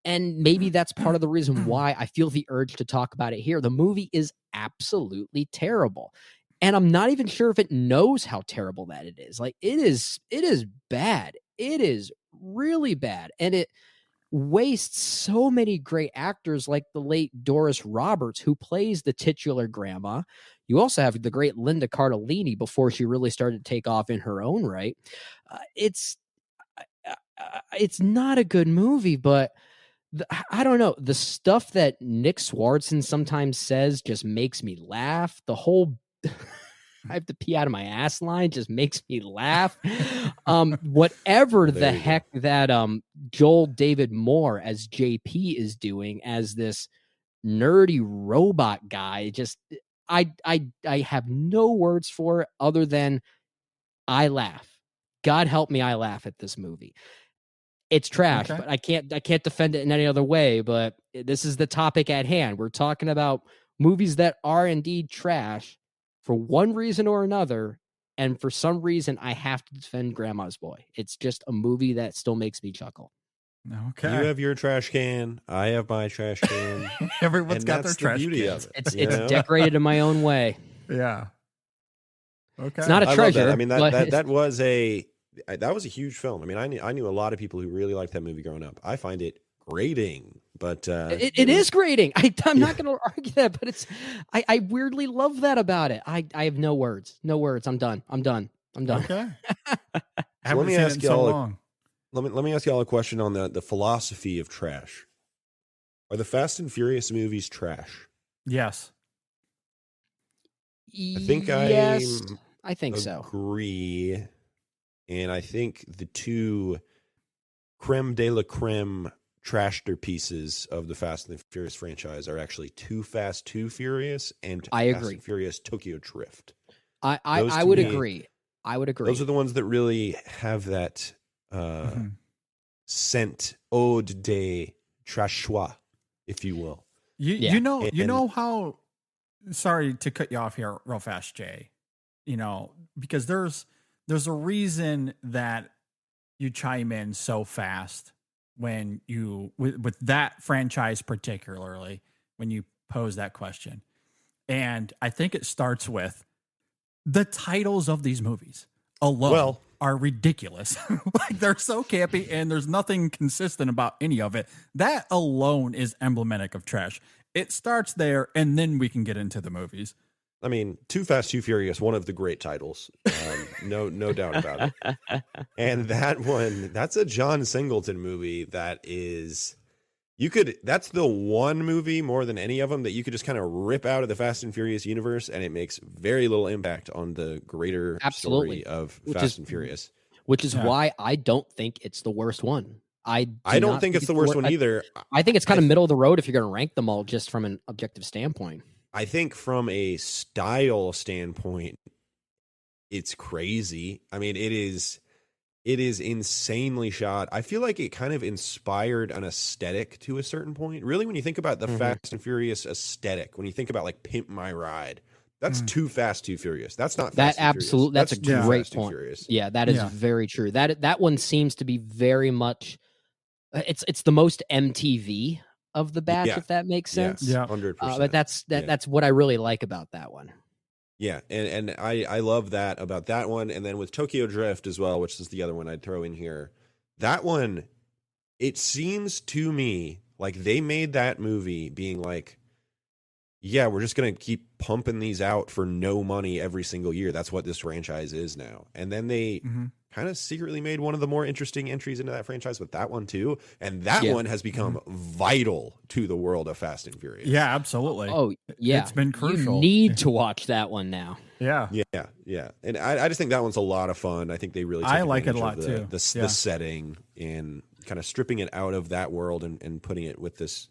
S5: And maybe that's part of the reason why I feel the urge to talk about it here. The movie is absolutely terrible. And I'm not even sure if it knows how terrible that it is. Like, it is bad. It is really bad. And it wastes so many great actors like the late Doris Roberts, who plays the titular grandma. You also have the great Linda Cardellini before she really started to take off in her own right. It's not a good movie, but I don't know. The stuff that Nick Swardson sometimes says just makes me laugh. The whole I have to pee out of my ass line just makes me laugh. Whatever the heck that Joel David Moore as JP is doing as this nerdy robot guy, just I have no words for it other than I laugh. God help me, I laugh at this movie. It's trash, but I can't defend it in any other way. But this is the topic at hand. We're talking about movies that are indeed trash for one reason or another, and for some reason, I have to defend Grandma's Boy. It's just a movie that still makes me chuckle.
S4: Okay,
S6: you have your trash can. I have my trash can.
S4: Everyone's got their trash can.
S5: It's decorated in my own way.
S4: Yeah. Okay.
S5: It's not a treasure.
S6: I mean, that was a huge film. I mean, I knew a lot of people who really liked that movie growing up. I find it grating, but
S5: it is grating. I'm not going to argue that, but I weirdly love that about it. I have no words. I'm done.
S4: Okay.
S6: So let me ask y'all. Let me ask y'all a question on the philosophy of trash. Are the Fast and Furious movies trash?
S4: Yes.
S6: I think
S5: I think so.
S6: Agree. And I think the two creme de la creme trashter pieces of the Fast and the Furious franchise are actually Too Fast, Too Furious and
S5: I
S6: Fast
S5: agree.
S6: and Furious Tokyo Drift.
S5: I would agree. I would agree.
S6: Those are the ones that really have that scent, ode de trashois, if you will.
S4: You know how, sorry to cut you off here real fast, Jay, because there's a reason that you chime in so fast when you, with that franchise particularly, when you pose that question. And I think it starts with the titles of these movies alone are ridiculous. Like, they're so campy and there's nothing consistent about any of it. That alone is emblematic of trash. It starts there and then we can get into the movies.
S6: I mean, Too Fast, Too Furious, one of the great titles. No doubt about it. And that one, that's a John Singleton movie that is, that's the one movie more than any of them that you could just kind of rip out of the Fast and Furious universe, and it makes very little impact on the greater story of Fast and Furious.
S5: Which is why I don't think it's the worst one. I
S6: don't think it's the worst one either.
S5: I think it's kind of middle of the road if you're going to rank them all just from an objective standpoint.
S6: I think from a style standpoint, it's crazy. I mean, it is insanely shot. I feel like it kind of inspired an aesthetic to a certain point. Really, when you think about the Fast and Furious aesthetic, when you think about like Pimp My Ride, that's Too Fast, Too Furious. That's not Fast and Furious.
S5: That's a great point. Yeah, that is very true. That one seems to be very much. It's the most MTV of the batch, if that makes sense.
S6: Yeah, 100%.
S5: But that's what I really like about that one.
S6: Yeah, and I love that about that one. And then with Tokyo Drift as well, which is the other one I'd throw in here. That one, it seems to me like they made that movie being like, yeah, we're just going to keep pumping these out for no money every single year. That's what this franchise is now. And then they kind of secretly made one of the more interesting entries into that franchise with that one too. And that one has become vital to the world of Fast and Furious.
S4: Yeah, absolutely.
S5: Oh, yeah.
S4: It's been crucial.
S5: You need to watch that one now.
S4: Yeah.
S6: Yeah. And I just think that one's a lot of fun. I think they really
S4: I like it a lot too.
S6: The setting and kind of stripping it out of that world and putting it with this,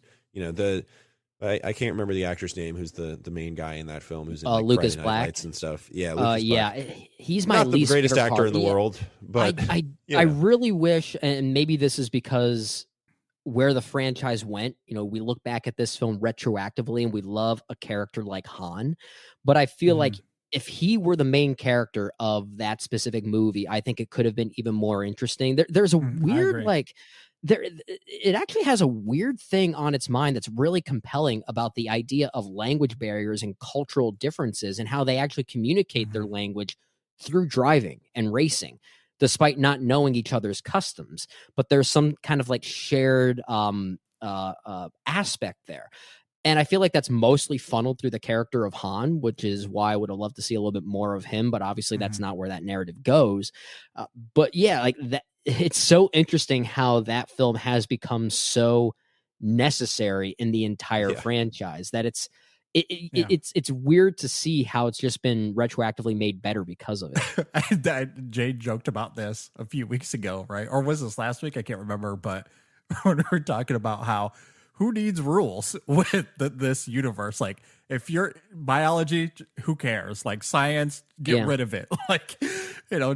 S6: I can't remember the actor's name, who's the main guy in that film, who's in like
S5: Lucas
S6: Friday Night
S5: Black
S6: Lights and stuff. Yeah, Lucas Black.
S5: He's my
S6: not
S5: least
S6: the greatest
S5: favorite
S6: actor in the world, but
S5: I really wish, and maybe this is because where the franchise went. We look back at this film retroactively, and we love a character like Han, but I feel like if he were the main character of that specific movie, I think it could have been even more interesting. There's a weird it actually has a weird thing on its mind that's really compelling about the idea of language barriers and cultural differences and how they actually communicate their language through driving and racing, despite not knowing each other's customs. But there's some kind of like shared aspect there. And I feel like that's mostly funneled through the character of Han, which is why I would have loved to see a little bit more of him. But obviously, that's not where that narrative goes. But yeah, like that, it's so interesting how that film has become so necessary in the entire franchise that it's weird to see how it's just been retroactively made better because of it.
S4: Jay joked about this a few weeks ago, right? Or was this last week? I can't remember. But when we were talking about how who needs rules with this universe? Like, if you're biology, who cares? Like, science, get rid of it. Like,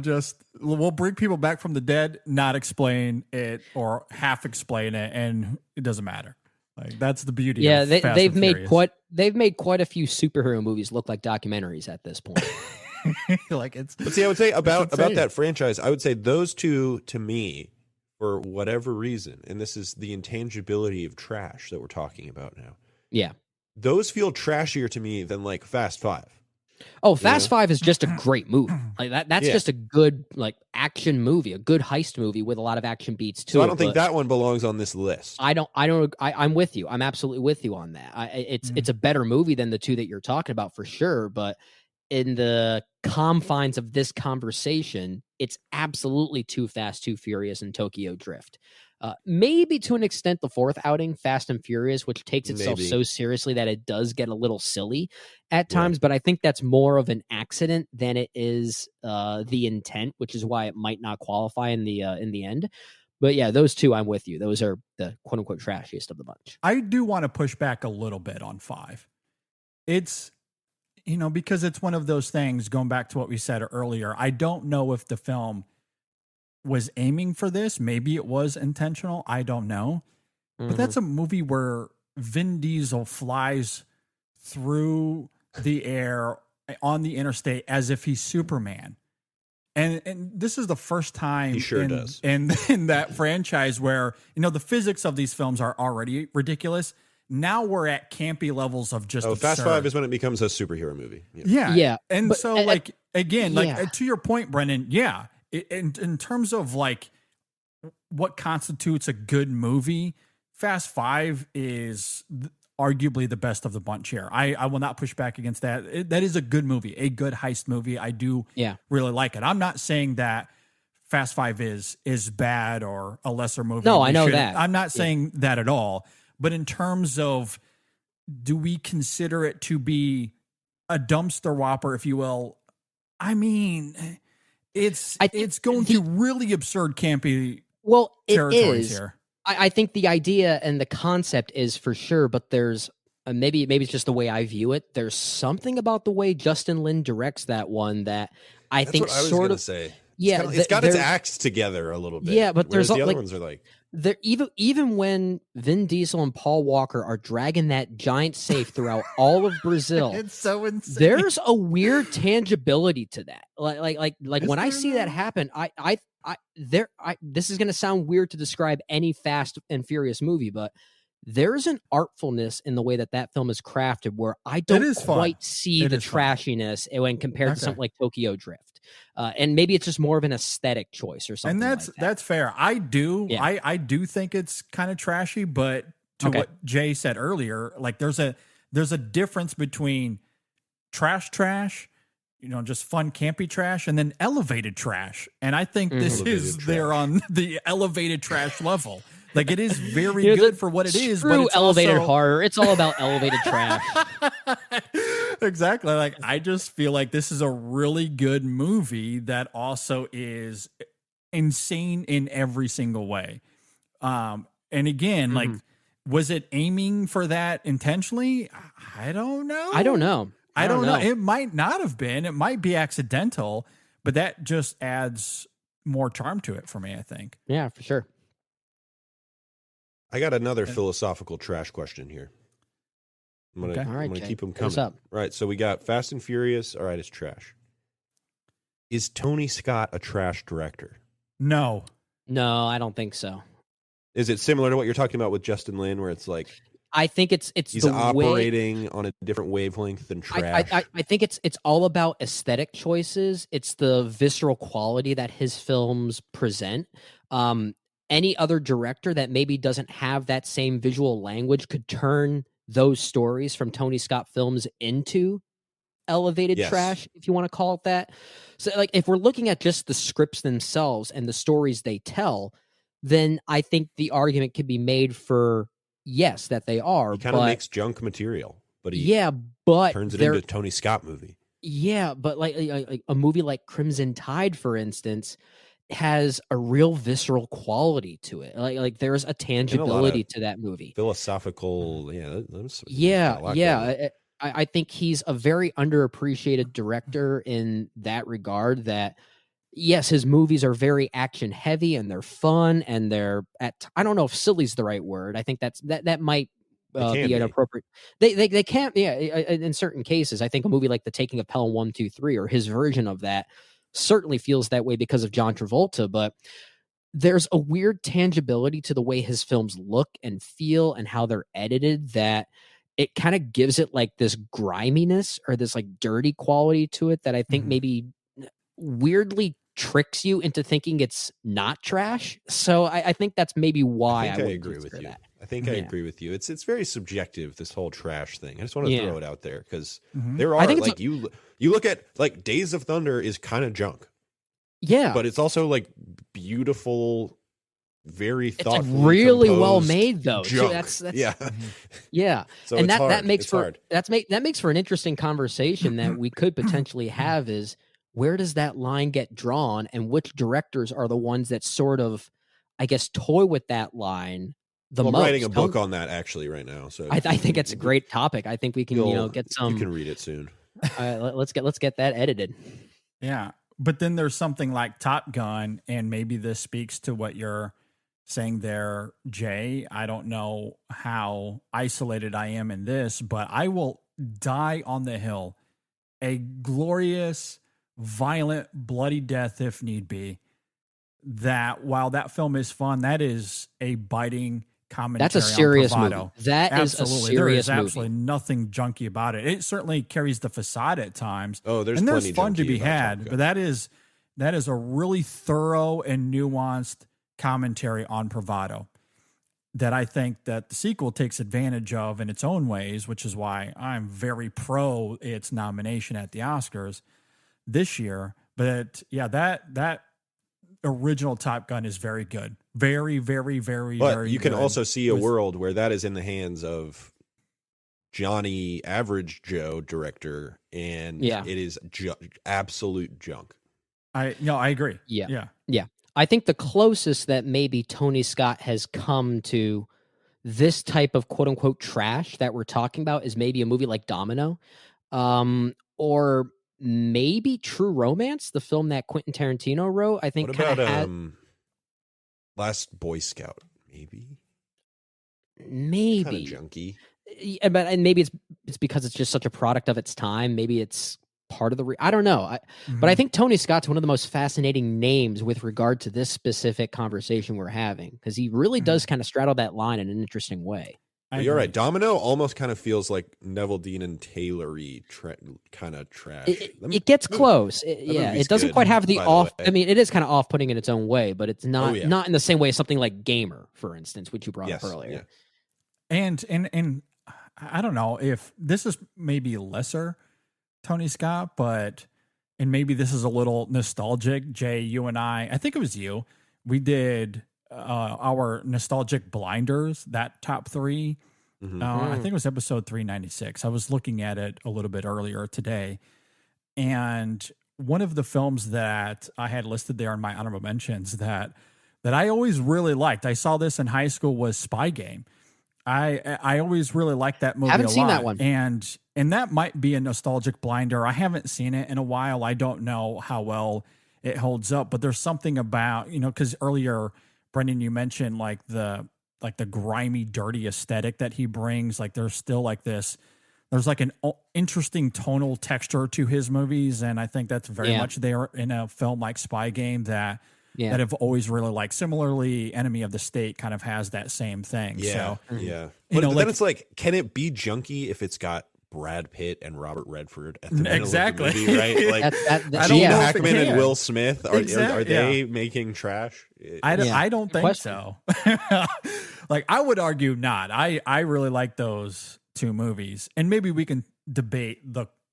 S4: just we'll bring people back from the dead, not explain it or half explain it, and it doesn't matter. Like, that's the beauty.
S5: Yeah,
S4: of
S5: they've made quite a few superhero movies look like documentaries at this point.
S4: Like, it's.
S6: But see, I would say about that franchise, I would say those two to me, for whatever reason, and this is the intangibility of trash that we're talking about now.
S5: Yeah.
S6: Those feel trashier to me than like Fast Five.
S5: Oh, Fast Five is just a great movie. Like that's just a good like action movie, a good heist movie with a lot of action beats too.
S6: So I don't think that one belongs on this list.
S5: I'm with you. I'm absolutely with you on that. It's a better movie than the two that you're talking about for sure, but in the confines of this conversation, it's absolutely Too Fast, Too Furious and Tokyo Drift. Maybe to an extent, the fourth outing, Fast and Furious, which takes itself so seriously that it does get a little silly at times. But I think that's more of an accident than it is the intent, which is why it might not qualify in the end. But yeah, those two, I'm with you. Those are the quote unquote trashiest of the bunch.
S4: I do want to push back a little bit on 5. It's, because it's one of those things, going back to what we said earlier, I don't know if the film was aiming for this. Maybe it was intentional. I don't know. But that's a movie where Vin Diesel flies through the air on the interstate as if he's Superman. And this is the first time
S6: he sure does.
S4: in that franchise where, the physics of these films are already ridiculous. Now we're at campy levels of just absurd.
S6: Fast Five is when it becomes a superhero movie.
S4: Yeah. And so, to your point, Brendan, in terms of like what constitutes a good movie, Fast Five is arguably the best of the bunch here. I will not push back against that. That is a good movie, a good heist movie. I do really like it. I'm not saying that Fast Five is bad or a lesser movie.
S5: No, I know that.
S4: I'm not saying that at all. But in terms of, do we consider it to be a dumpster whopper, if you will? I mean, it's going to really absurd campy territories here.
S5: I think the idea and the concept is for sure, but there's maybe it's just the way I view it. There's something about the way Justin Lin directs that one that I think
S6: what I was
S5: sort of
S6: say.
S5: Yeah,
S6: it's got its acts together a little bit.
S5: Yeah, but there's
S6: the other ones are like.
S5: Even when Vin Diesel and Paul Walker are dragging that giant safe throughout all of Brazil,
S4: it's so insane.
S5: There's a weird tangibility to that. Like when I see that happen, this is going to sound weird to describe any Fast and Furious movie, but there's an artfulness in the way that film is crafted where I don't quite see the trashiness when compared to something like Tokyo Drift. And maybe it's just more of an aesthetic choice or something.
S4: And that's fair. I do think it's kind of trashy, but to what Jay said earlier, like there's a difference between trash, just fun campy trash, and then elevated trash. And I think this is there on the elevated trash level. Like, it is very good for what it is. But it's
S5: elevated
S4: also
S5: horror. It's all about elevated trash.
S4: Exactly. Like, I just feel like this is a really good movie that also is insane in every single way. And again, like, was it aiming for that intentionally? I don't know.
S5: I don't know.
S4: It might not have been. It might be accidental, but that just adds more charm to it for me, I think.
S5: Yeah, for sure.
S6: I got another philosophical trash question here. I'm gonna keep them coming.
S5: What's up?
S6: Right, so we got Fast and Furious. All right, it's trash. Is Tony Scott a trash director?
S4: No,
S5: I don't think so.
S6: Is it similar to what you're talking about with Justin Lin, where it's like
S5: I think it's
S6: he's
S5: the
S6: operating on a different wavelength than Trash?
S5: I think it's all about aesthetic choices. It's the visceral quality that his films present. Any other director that maybe doesn't have that same visual language could turn those stories from Tony Scott films into elevated trash, if you want to call it that. So, like, if we're looking at just the scripts themselves and the stories they tell, then I think the argument could be made for yes, that they are.
S6: He kind of makes junk material, but he turns it into a Tony Scott movie.
S5: Yeah, but like a movie like Crimson Tide, for instance, has a real visceral quality to it. Like there's a tangibility to that movie.
S6: Philosophical,
S5: I think he's a very underappreciated director in that regard. That yes, his movies are very action heavy and they're fun and they're I don't know if silly's the right word. I think that might be inappropriate. They can't. Yeah, in certain cases, I think a movie like The Taking of Pelham 1, 2, 3 or his version of that certainly feels that way because of John Travolta, but there's a weird tangibility to the way his films look and feel and how they're edited that it kind of gives it like this griminess or this like dirty quality to it that I think maybe weirdly tricks you into thinking it's not trash. So I think that's maybe why I
S6: agree with you. That. I think I agree with you. It's very subjective, this whole trash thing. I just want to throw it out there because there are like you look at like Days of Thunder is kind of junk.
S5: Yeah.
S6: But it's also like beautiful, very thoughtful. It's like
S5: really well made though.
S6: Junk.
S5: That's
S6: yeah. So
S5: and
S6: that
S5: makes that makes for an interesting conversation that we could potentially have is where does that line get drawn and which directors are the ones that sort of, I guess, toy with that line the most.
S6: I'm writing a book on that actually right now. So
S5: I think it's a great topic. I think we can, get some.
S6: You can read it soon.
S5: Let's get that edited.
S4: Yeah. But then there's something like Top Gun, and maybe this speaks to what you're saying there, Jay. I don't know how isolated I am in this, but I will die on the hill. A glorious, violent, bloody death, if need be. That while that film is fun, that is a biting commentary.
S5: That's a serious
S4: on
S5: movie. That
S4: absolutely.
S5: Is a serious
S4: there is
S5: movie.
S4: Absolutely nothing junky about it. It certainly carries the facade at times.
S6: Oh, there's
S4: fun to be had, but that is a really thorough and nuanced commentary on bravado that I think that the sequel takes advantage of in its own ways, which is why I'm very pro its nomination at the Oscars this year. But yeah, that original Top Gun is very good. Very, very, very,
S6: but
S4: very
S6: you can
S4: good
S6: also see a world where that is in the hands of Johnny Average Joe director, and it is absolute junk.
S4: I agree.
S5: Yeah. I think the closest that maybe Tony Scott has come to this type of quote unquote trash that we're talking about is maybe a movie like Domino, or maybe True Romance, the film that Quentin Tarantino wrote. I think.
S6: What about Last Boy Scout? Maybe kind of junky.
S5: Yeah, but maybe it's because it's just such a product of its time. Maybe it's part of the I don't know. But I think Tony Scott's one of the most fascinating names with regard to this specific conversation we're having because he really does kind of straddle that line in an interesting way.
S6: You're right. Domino almost kind of feels like Neville Dean and Taylor-y kind of trash.
S5: It gets close. It doesn't quite have the off. I mean, it is kind of off-putting in its own way, but it's not not in the same way as something like Gamer, for instance, which you brought up earlier.
S6: Yeah.
S4: And I don't know if this is maybe lesser Tony Scott, and maybe this is a little nostalgic. Jay, you and I think it was you. We did our nostalgic blinders, that top three. I think it was episode 396. I was looking at it a little bit earlier today, and one of the films that I had listed there in my honorable mentions that I always really liked, I saw this in high school, was Spy Game. I always really liked that movie.
S5: Haven't seen that one,
S4: and that might be a nostalgic blinder. I haven't seen it in a while. I don't know how well it holds up, but there's something about, because earlier, Brendan, you mentioned like the grimy, dirty aesthetic that he brings. Like there's still like this, there's like an interesting tonal texture to his movies. And I think that's very much there in a film like Spy Game that that I've always really liked. Similarly, Enemy of the State kind of has that same thing.
S6: Yeah,
S4: so,
S6: yeah.
S4: You
S6: But
S4: know,
S6: then it's like, can it be junky if it's got Brad Pitt and Robert Redford at the middle
S4: exactly.
S6: of the movie, right? Like
S5: I
S6: Gene
S5: don't
S4: know if it
S6: Hackman and
S4: can.
S6: Will Smith are
S4: Exactly,
S6: they making trash?
S4: I don't think
S5: Question.
S4: so. Like, I would argue not. I really like those two movies, and maybe we can debate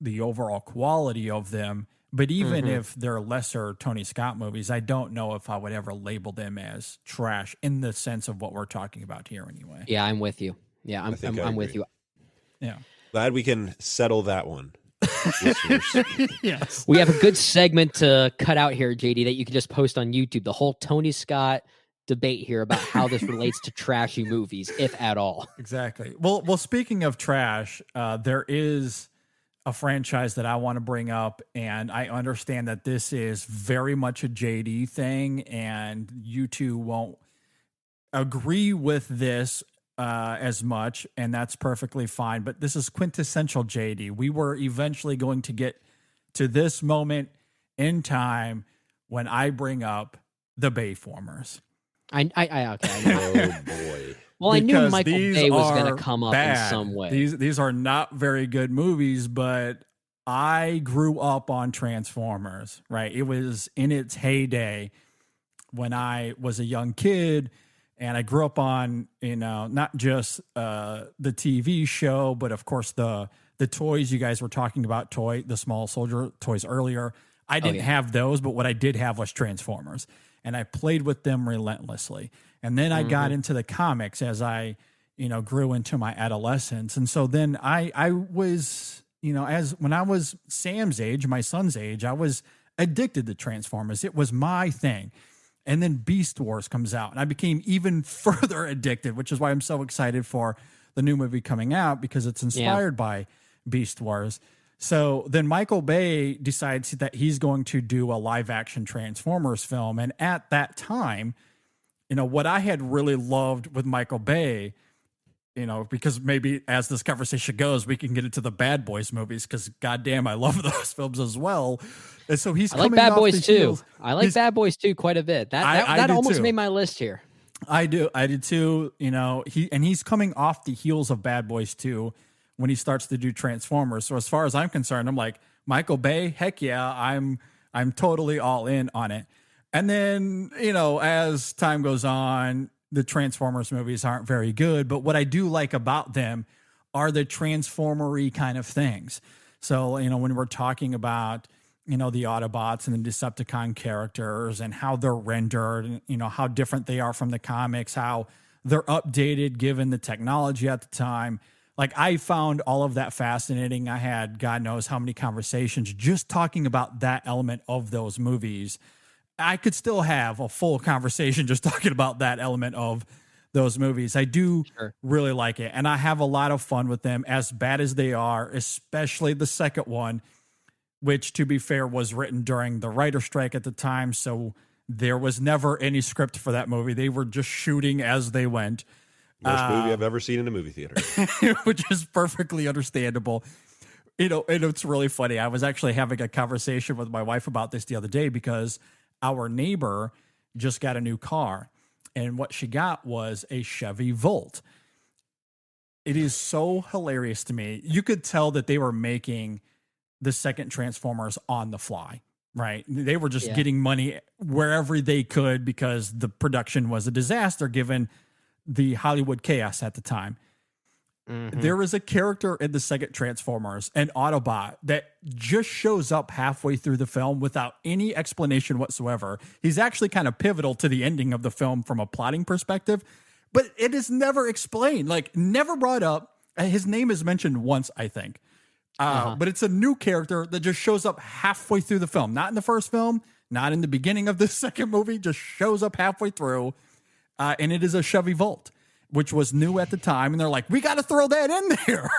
S4: the overall quality of them. But even if they're lesser Tony Scott movies, I don't know if I would ever label them as trash in the sense of what we're talking about here, anyway.
S5: Yeah, I'm with you. Yeah, I'm with you.
S4: Yeah.
S6: Glad we can settle that one.
S4: Yes.
S5: We have a good segment to cut out here, JD, that you can just post on YouTube. The whole Tony Scott debate here about how this relates to trashy movies, if at all.
S4: Exactly. Well, speaking of trash, there is a franchise that I want to bring up, and I understand that this is very much a JD thing, and you two won't agree with this as much, and that's perfectly fine. But this is quintessential JD. We were eventually going to get to this moment in time when I bring up the Bayformers.
S5: I know.
S6: Oh boy.
S5: Well, I knew
S4: Because
S5: Michael
S4: these
S5: Bay was going
S4: are
S5: to come up
S4: bad.
S5: in some way.
S4: These are not very good movies, but I grew up on Transformers, right? It was in its heyday when I was a young kid, and I grew up on, not just the TV show, but of course the toys you guys were talking about, the small soldier toys earlier. I didn't have those, but what I did have was Transformers, and I played with them relentlessly. And then I got into the comics as I, grew into my adolescence. And so then I was, when I was Sam's age, my son's age, I was addicted to Transformers. It was my thing. And then Beast Wars comes out, and I became even further addicted, which is why I'm so excited for the new movie coming out, because it's inspired by Beast Wars. So then Michael Bay decides that he's going to do a live action Transformers film. And at that time, what I had really loved with Michael Bay, because maybe as this conversation goes, we can get into the Bad Boys movies, because goddamn, I love those films as well. And so he's
S5: I like Bad Boys too. I like Bad Boys too quite a bit. That almost made my list here.
S4: I did too. He's coming off the heels of Bad Boys 2 when he starts to do Transformers. So as far as I'm concerned, I'm like, Michael Bay, heck yeah, I'm totally all in on it. And then, as time goes on, the Transformers movies aren't very good, but what I do like about them are the Transformer-y kind of things. So, when we're talking about, the Autobots and the Decepticon characters and how they're rendered, and, how different they are from the comics, how they're updated given the technology at the time. Like, I found all of that fascinating. I had God knows how many conversations just talking about that element of those movies. I could still have a full conversation just talking about that element of those movies. I do really like it, and I have a lot of fun with them, as bad as they are, especially the second one, which, to be fair, was written during the writer's strike at the time, so there was never any script for that movie. They were just shooting as they went.
S6: Worst movie I've ever seen in a movie theater.
S4: Which is perfectly understandable. And it's really funny. I was actually having a conversation with my wife about this the other day, because our neighbor just got a new car, and what she got was a Chevy Volt. It is so hilarious to me. You could tell that they were making the second Transformers on the fly, right? They were just getting money wherever they could, because the production was a disaster given the Hollywood chaos at the time. There is a character in the second Transformers, an Autobot, that just shows up halfway through the film without any explanation whatsoever. He's actually kind of pivotal to the ending of the film from a plotting perspective, but it is never explained, like never brought up. His name is mentioned once, I think. But it's a new character that just shows up halfway through the film. Not in the first film, not in the beginning of the second movie, just shows up halfway through. And it is a Chevy Volt, which was new at the time. And they're like, we got to throw that in there.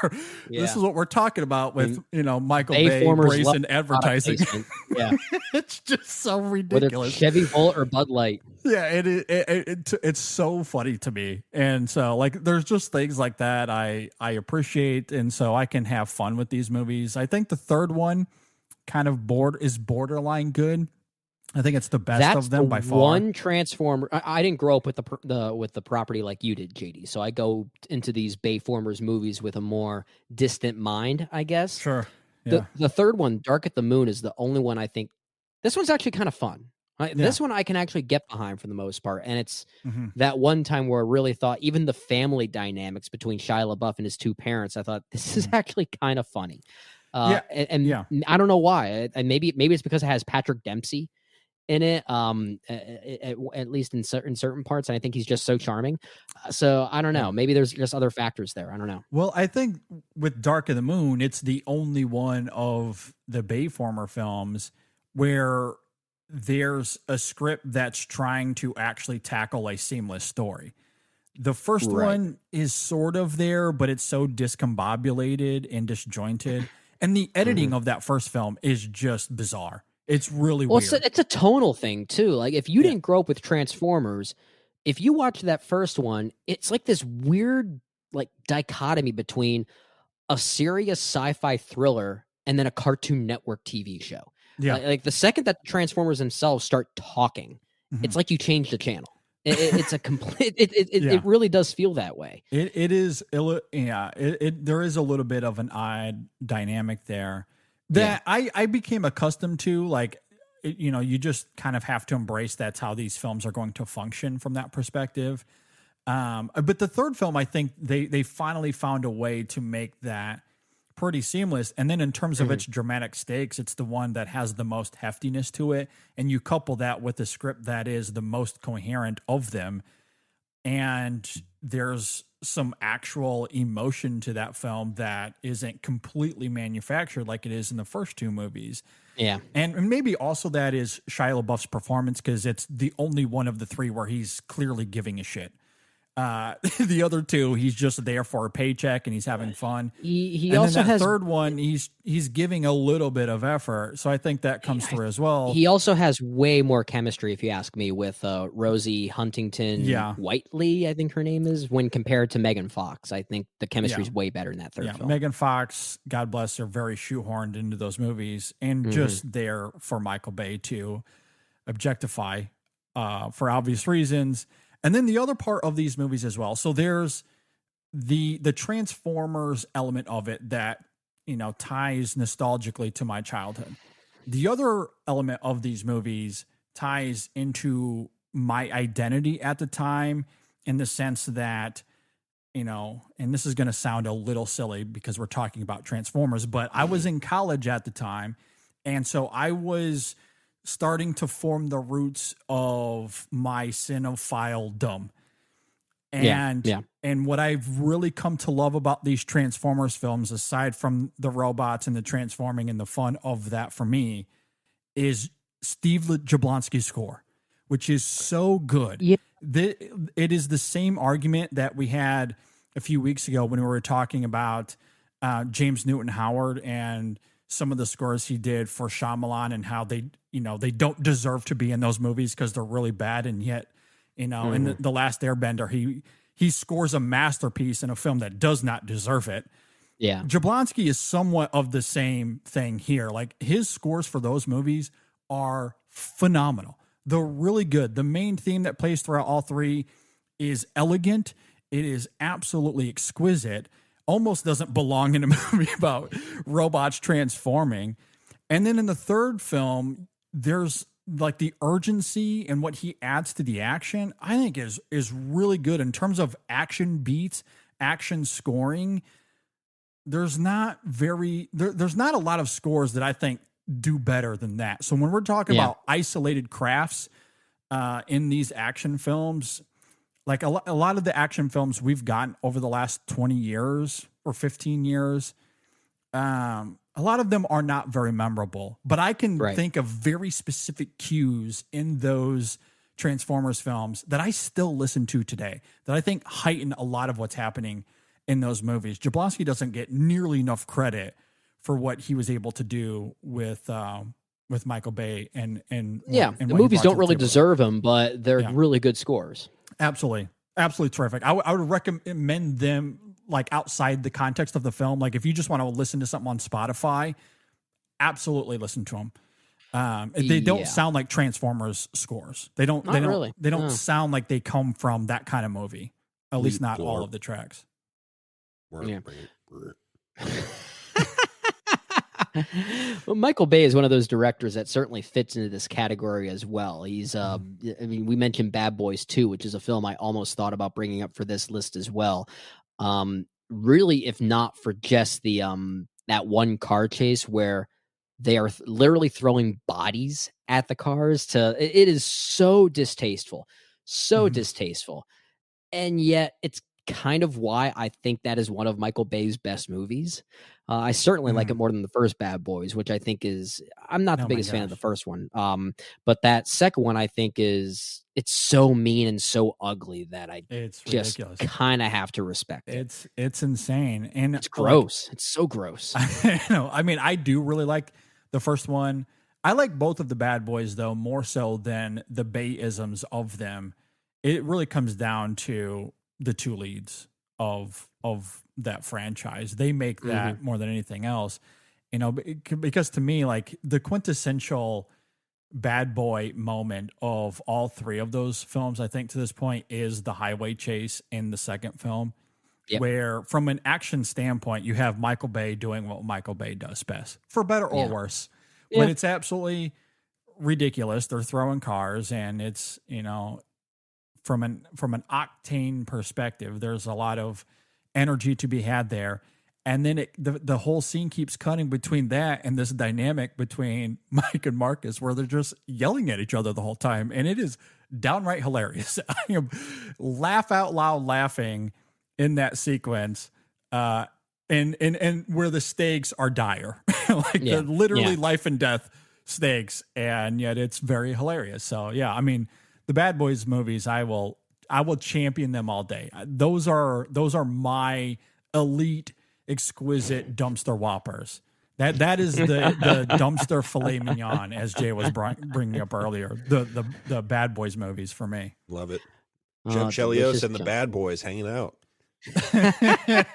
S4: This is what we're talking about with, Michael Bay embracing advertising.
S5: Yeah.
S4: It's just so ridiculous.
S5: Whether it's Chevy Volt or Bud Light.
S4: Yeah, it's so funny to me. And so, like, there's just things like that I appreciate. And so I can have fun with these movies. I think the third one kind of is borderline good. I think it's the best
S5: That's
S4: of them by far.
S5: One Transformer. I didn't grow up with the property like you did, JD. So I go into these Bayformers movies with a more distant mind, I guess.
S4: Sure. Yeah.
S5: The third one, Dark at the Moon, is the only one I think. This one's actually kind of fun. This one I can actually get behind for the most part, and it's that one time where I really thought even the family dynamics between Shia LaBeouf and his two parents, I thought this is actually kind of funny. And I don't know why. And maybe it's because it has Patrick Dempsey in it, at least in certain parts, and I think he's just so charming. So I don't know. Maybe there's just other factors there. I don't know.
S4: Well, I think with Dark of the Moon, it's the only one of the Bayformer films where there's a script that's trying to actually tackle a seamless story. The first one is sort of there, but it's so discombobulated and disjointed. And the editing of that first film is just bizarre. It's really weird.
S5: It's a tonal thing too. Like if you didn't grow up with Transformers, if you watch that first one, it's like this weird like dichotomy between a serious sci-fi thriller and then a Cartoon Network TV show. Yeah. Like the second that the Transformers themselves start talking, it's like you change the channel. It's a complete. It really does feel that way.
S4: It is. There is a little bit of an odd dynamic there that I became accustomed to. Like, you just kind of have to embrace that's how these films are going to function from that perspective. But the third film, I think they finally found a way to make that pretty seamless. And then in terms of its dramatic stakes, it's the one that has the most heftiness to it. And you couple that with the script that is the most coherent of them. And there's some actual emotion to that film that isn't completely manufactured like it is in the first two movies.
S5: Yeah.
S4: And maybe also that is Shia LaBeouf's performance, because it's the only one of the three where he's clearly giving a shit. The other two, he's just there for a paycheck and he's having fun.
S5: He
S4: and
S5: also
S4: then that
S5: has
S4: third one. He's giving a little bit of effort, so I think that comes through as well.
S5: He also has way more chemistry, if you ask me, with Rosie Huntington Whiteley, I think her name is, when compared to Megan Fox. I think the chemistry is way better in that third film.
S4: Megan Fox, God bless her, very shoehorned into those movies and just there for Michael Bay to objectify for obvious reasons. And then the other part of these movies as well. So there's the Transformers element of it that, ties nostalgically to my childhood. The other element of these movies ties into my identity at the time, in the sense that, and this is going to sound a little silly because we're talking about Transformers, but I was in college at the time. And so I was starting to form the roots of my cinephiledom. And what I've really come to love about these Transformers films, aside from the robots and the transforming and the fun of that for me, is Steve Jablonsky's score, which is so good. Yeah. It is the same argument that we had a few weeks ago when we were talking about James Newton Howard and some of the scores he did for Shyamalan and how they don't deserve to be in those movies because they're really bad. And yet, in the Last Airbender, he scores a masterpiece in a film that does not deserve it.
S5: Yeah.
S4: Jablonsky is somewhat of the same thing here. Like, his scores for those movies are phenomenal. They're really good. The main theme that plays throughout all three is elegant. It is absolutely exquisite. Almost doesn't belong in a movie about robots transforming. And then in the third film, there's like the urgency and what he adds to the action, I think is really good in terms of action beats, action scoring. There's not a lot of scores that I think do better than that. So when we're talking about isolated crafts in these action films, like a lot of the action films we've gotten over the last 20 years or 15 years, a lot of them are not very memorable. But I can think of very specific cues in those Transformers films that I still listen to today, that I think heighten a lot of what's happening in those movies. Jablonsky doesn't get nearly enough credit for what he was able to do with Michael Bay and
S5: the movies don't really deserve him, but they're really good scores.
S4: Absolutely terrific. I would recommend them like outside the context of the film. Like if you just want to listen to something on Spotify, absolutely listen to them. They don't sound like Transformers scores. They don't. They don't.
S5: Really.
S4: They don't sound like they come from that kind of movie. At least not all of the tracks.
S5: Yeah. Well, Michael Bay is one of those directors that certainly fits into this category as well. He's, I mean, we mentioned Bad Boys 2, which is a film I almost thought about bringing up for this list as well. Really, if not for just the that one car chase where they are literally throwing bodies at the cars. It is so distasteful, distasteful, and yet it's kind of why I think that is one of Michael Bay's best movies. I certainly like it more than the first Bad Boys, which I think I'm not the biggest fan of the first one. But that second one I think it's so mean and so ugly that it's just kind of have to respect it.
S4: It's insane. And
S5: it's gross. It's so gross.
S4: I mean, I do really like the first one. I like both of the Bad Boys though, more so than the Bay-isms of them. It really comes down to the two leads of that franchise. They make that more than anything else, because to me, like the quintessential bad boy moment of all three of those films, I think to this point, is the highway chase in the second film, where from an action standpoint, you have Michael Bay doing what Michael Bay does best, for better or worse. When it's absolutely ridiculous, they're throwing cars, and it's, from an octane perspective, there's a lot of energy to be had there. And then the whole scene keeps cutting between that and this dynamic between Mike and Marcus, where they're just yelling at each other the whole time. And it is downright hilarious. I am laugh out loud laughing in that sequence. And where the stakes are dire, like they're literally life and death stakes. And yet it's very hilarious. So yeah, I mean, the Bad Boys movies, I will champion them all day. Those are my elite, exquisite dumpster whoppers. That is the dumpster filet mignon, as Jay was bringing up earlier. The Bad Boys movies for me.
S6: Love it. Jim Chelios and the Bad Boys hanging out at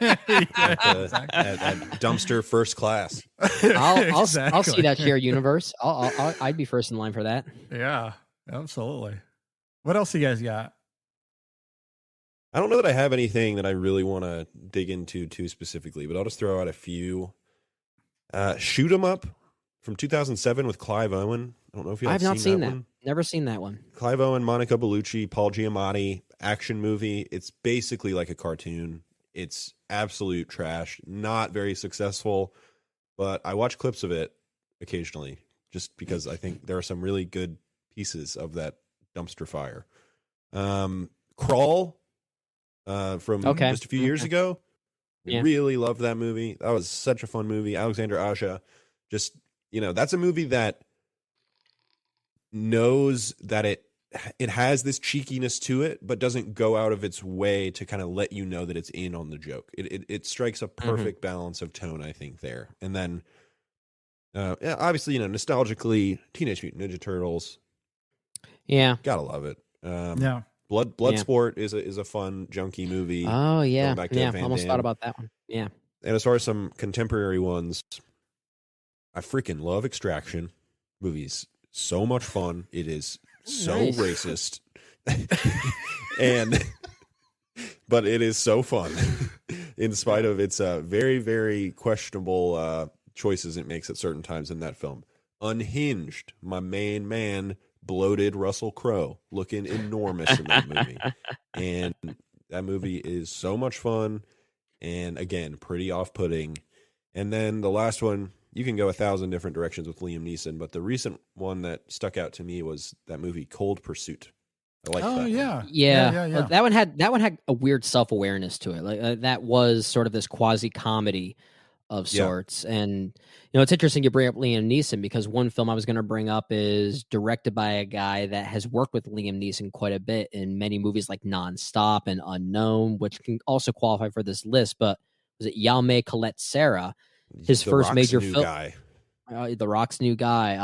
S6: dumpster first class.
S5: I'll see that shared universe. I'd be first in line for that.
S4: Yeah, absolutely. What else you guys got?
S6: I don't know that I have anything that I really want to dig into too specifically, but I'll just throw out a few. Shoot 'em Up from 2007 with Clive Owen. I don't know if you have not seen that one.
S5: Never seen that one.
S6: Clive Owen, Monica Bellucci, Paul Giamatti, action movie. It's basically like a cartoon. It's absolute trash. Not very successful, but I watch clips of it occasionally just because I think there are some really good pieces of that dumpster fire. Crawl from just a few years ago. Really loved that movie. That was such a fun movie. Alexander Aja, just, that's a movie that knows that it has this cheekiness to it, but doesn't go out of its way to kind of let you know that it's in on the joke. It strikes a perfect balance of tone, I think, there. And then obviously, nostalgically, Teenage Mutant Ninja Turtles. Yeah, gotta love it. Bloodsport is a fun junkie movie.
S5: Oh yeah, almost thought about that one. Yeah.
S6: And as far as some contemporary ones, I freaking love Extraction. Movie's so much fun. It is so racist, but it is so fun in spite of its very, very questionable choices it makes at certain times in that film. Unhinged, my main man, bloated Russell Crowe, looking enormous in that movie. And that movie is so much fun and, again, pretty off-putting. And then the last one, you can go 1,000 different directions with Liam Neeson, but the recent one that stuck out to me was that movie Cold Pursuit. I like that.
S5: Yeah. That one had a weird self-awareness to it. Like that was sort of this quasi-comedy of sorts. And it's interesting you bring up Liam Neeson, because one film I was going to bring up is directed by a guy that has worked with Liam Neeson quite a bit in many movies like Nonstop and Unknown, which can also qualify for this list. But was it Jaume Colette Serra, his first
S6: Rock's
S5: major
S6: new
S5: film?
S6: Guy.
S5: The Rock's new guy.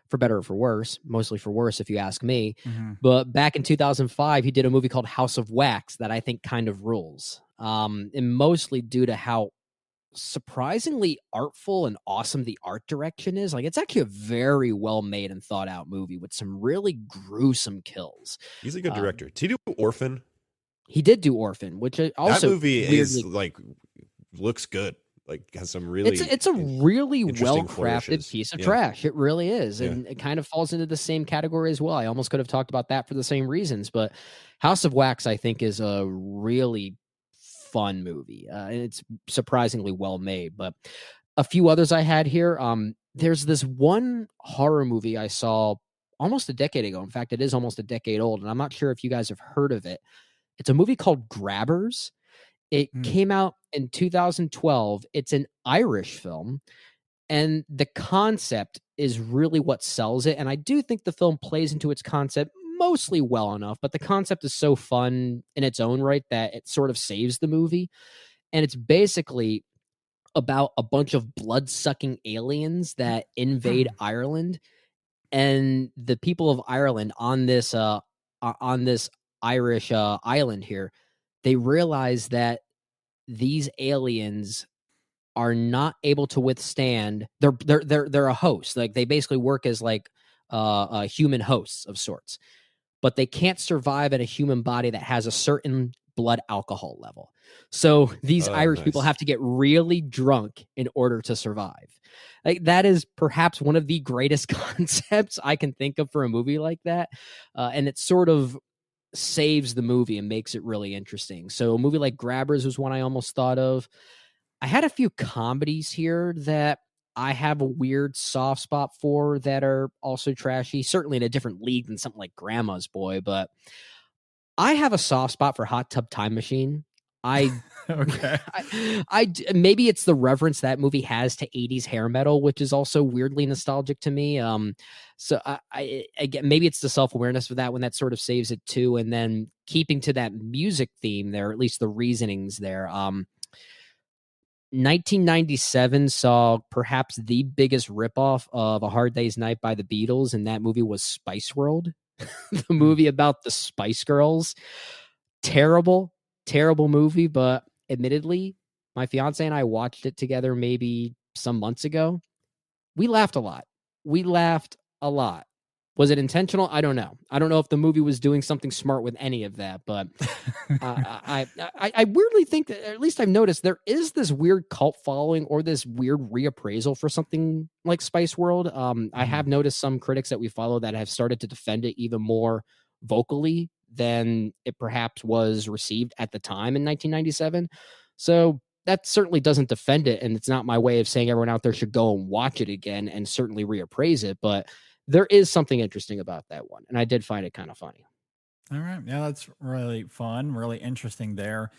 S5: For better or for worse, mostly for worse, if you ask me. But back in 2005, he did a movie called House of Wax that I think kind of rules, and mostly due to how surprisingly artful and awesome the art direction is. Like, it's actually a very well made and thought out movie with some really gruesome kills.
S6: He's a good director. Did he do Orphan?
S5: He did do Orphan, which also
S6: that movie is like looks good. Like, has some really
S5: it's a really well crafted
S6: flourishes.
S5: piece of trash. It really is, and it kind of falls into the same category as well. I almost could have talked about that for the same reasons, but House of Wax, I think, is a really fun movie, and it's surprisingly well made. But a few others I had here. There's this one horror movie I saw almost a decade ago. In fact, it is almost a decade old, and I'm not sure if you guys have heard of it. It's a movie called Grabbers. It came out in 2012. It's an Irish film, and the concept is really what sells it. And I do think the film plays into its concept mostly well enough, but the concept is so fun in its own right that it sort of saves the movie. And it's basically about a bunch of blood-sucking aliens that invade Ireland, and the people of Ireland on this Irish island here, they realize that these aliens are not able to withstand. They're a host. Like, they basically work as like human hosts of sorts, but they can't survive in a human body that has a certain blood alcohol level. So these Irish people have to get really drunk in order to survive. Like, that is perhaps one of the greatest concepts I can think of for a movie like that, and it sort of saves the movie and makes it really interesting. So a movie like Grabbers was one I almost thought of. I had a few comedies here that I have a weird soft spot for that are also trashy, certainly in a different league than something like Grandma's Boy, but I have a soft spot for Hot Tub Time Machine.
S4: Okay.
S5: I maybe it's the reverence that movie has to 80s hair metal, which is also weirdly nostalgic to me. So I again, maybe it's the self-awareness of that one that sort of saves it too. And then keeping to that music theme there, at least the reasonings there. 1997 saw perhaps the biggest ripoff of A Hard Day's Night by the Beatles, and that movie was Spice World, the movie about the Spice Girls. Terrible movie, but admittedly, my fiance and I watched it together maybe some months ago. We laughed a lot. Was it intentional? I don't know. I don't know if the movie was doing something smart with any of that, but I weirdly think that, at least I've noticed, there is this weird cult following or this weird reappraisal for something like Spice World. I have noticed some critics that we follow that have started to defend it even more vocally than it perhaps was received at the time in 1997. So that certainly doesn't defend it, and it's not my way of saying everyone out there should go and watch it again and certainly reappraise it, but there is something interesting about that one, and I did find it kind of funny.
S4: All right. Yeah, that's really fun, really interesting there.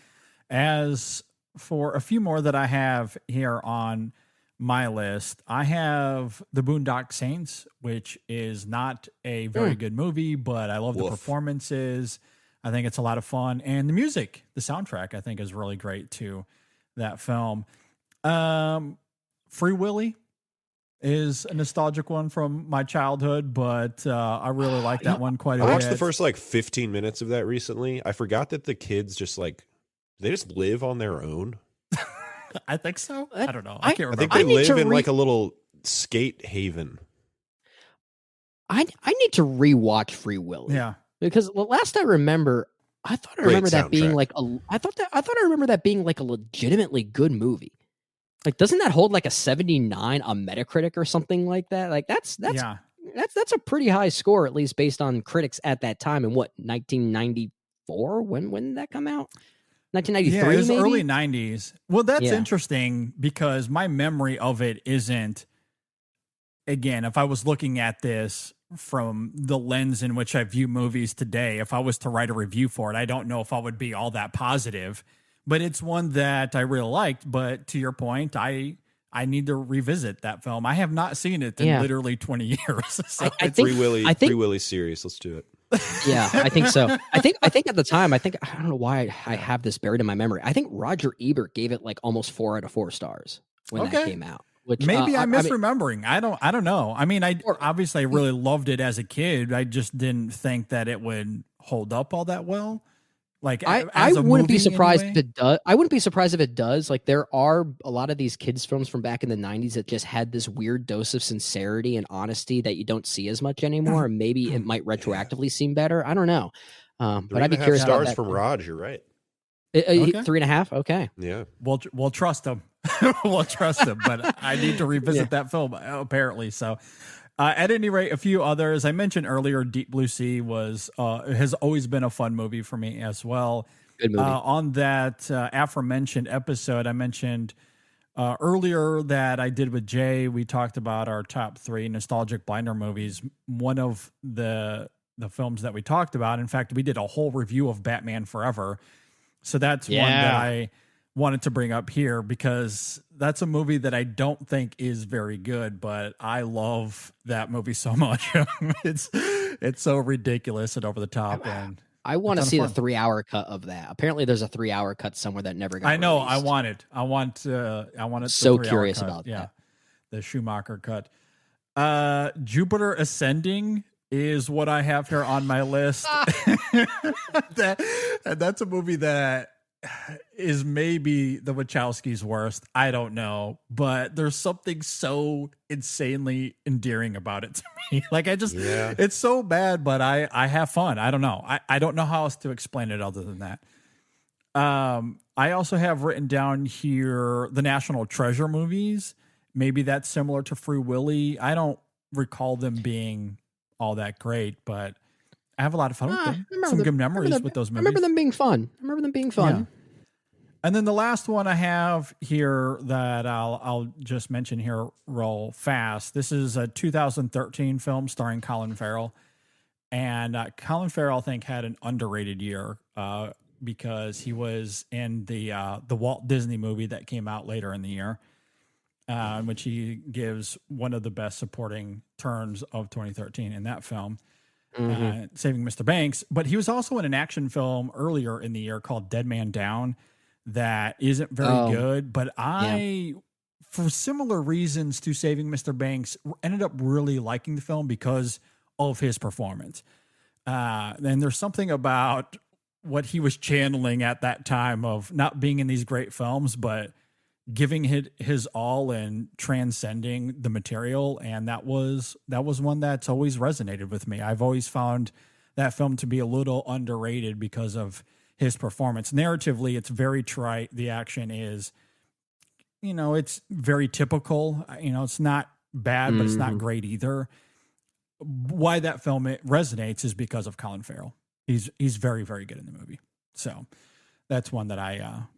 S4: As for a few more that I have here on my list, I have The Boondock Saints, which is not a very good movie, but I love the performances. I think it's a lot of fun. And the music, the soundtrack, I think is really great to that film. Free Willy is a nostalgic one from my childhood, but I really like that one quite a bit.
S6: I watched the first like 15 minutes of that recently. I forgot that the kids just they just live on their own.
S4: I think so. I don't know. I can't remember.
S6: I think they live in like a little skate haven.
S5: I need to rewatch Free Willy.
S4: Yeah.
S5: Because the last I remember, I thought I remember that being like I thought I remember that being like a legitimately good movie. Like, doesn't that hold like a 79 on Metacritic or something like that? Like, that's a pretty high score, at least based on critics at that time. In what, 1994? When did that come out? 1993.
S4: Yeah, it was
S5: maybe?
S4: early 90s. Well, that's interesting because my memory of it isn't. Again, if I was looking at this from the lens in which I view movies today, if I was to write a review for it, I don't know if I would be all that positive. But it's one that I really liked. But to your point, I need to revisit that film. I have not seen it in literally 20 years. So
S5: I think
S6: Free Willy series. Let's do it.
S5: Yeah, I think so. I think at the time, I don't know why I have this buried in my memory. I think Roger Ebert gave it like almost 4 out of 4 stars when that came out. Which
S4: maybe I'm misremembering. I don't know. I mean, I obviously really loved it as a kid. I just didn't think that it would hold up all that well. Like
S5: I wouldn't be surprised if it does. I wouldn't be surprised if it does. Like there are a lot of these kids films from back in the 90s that just had this weird dose of sincerity and honesty that you don't see as much anymore. And maybe it might retroactively seem better. I don't know. But I'd be curious about
S6: stars
S5: that.
S6: from Raj. You're right.
S5: Okay. 3.5. Okay.
S6: Yeah.
S4: We'll trust him. We'll trust him. But I need to revisit that film apparently. So. At any rate, a few others. I mentioned earlier, Deep Blue Sea has always been a fun movie for me as well.
S5: Good movie.
S4: On that aforementioned episode, I mentioned earlier that I did with Jay. We talked about our top 3 nostalgic blinder movies. One of the films that we talked about, in fact, we did a whole review of Batman Forever. So that's one that I wanted to bring up here because that's a movie that I don't think is very good, but I love that movie so much. It's so ridiculous and over the top. And
S5: I want to see the 3-hour cut of that. Apparently, there's a 3-hour cut somewhere that never got.
S4: I know.
S5: released.
S4: I want it.
S5: So curious
S4: cut.
S5: about that.
S4: The Schumacher cut. Jupiter Ascending is what I have here on my list. That's a movie that is maybe the Wachowskis' worst. I don't know, but there's something so insanely endearing about it to me. Like it's so bad, but I have fun. I don't know. I don't know how else to explain it other than that. I also have written down here the National Treasure movies. Maybe that's similar to Free Willy. I don't recall them being all that great, but I have a lot of fun with them. Some good memories with those movies.
S5: I remember them being fun.
S4: Yeah. And then the last one I have here that I'll just mention here real fast. This is a 2013 film starring Colin Farrell. And Colin Farrell, I think, had an underrated year because he was in the Walt Disney movie that came out later in the year, in which he gives one of the best supporting turns of 2013 in that film. Saving Mr. Banks, but he was also in an action film earlier in the year called Dead Man Down that isn't very good, but for similar reasons to Saving Mr. Banks, ended up really liking the film because of his performance. And there's something about what he was channeling at that time of not being in these great films, but giving his all and transcending the material. And that was one that's always resonated with me. I've always found that film to be a little underrated because of his performance. Narratively, it's very trite. The action is, it's very typical. It's not bad, but it's not great either. Why that film it resonates is because of Colin Farrell. He's very, very good in the movie. So that's one that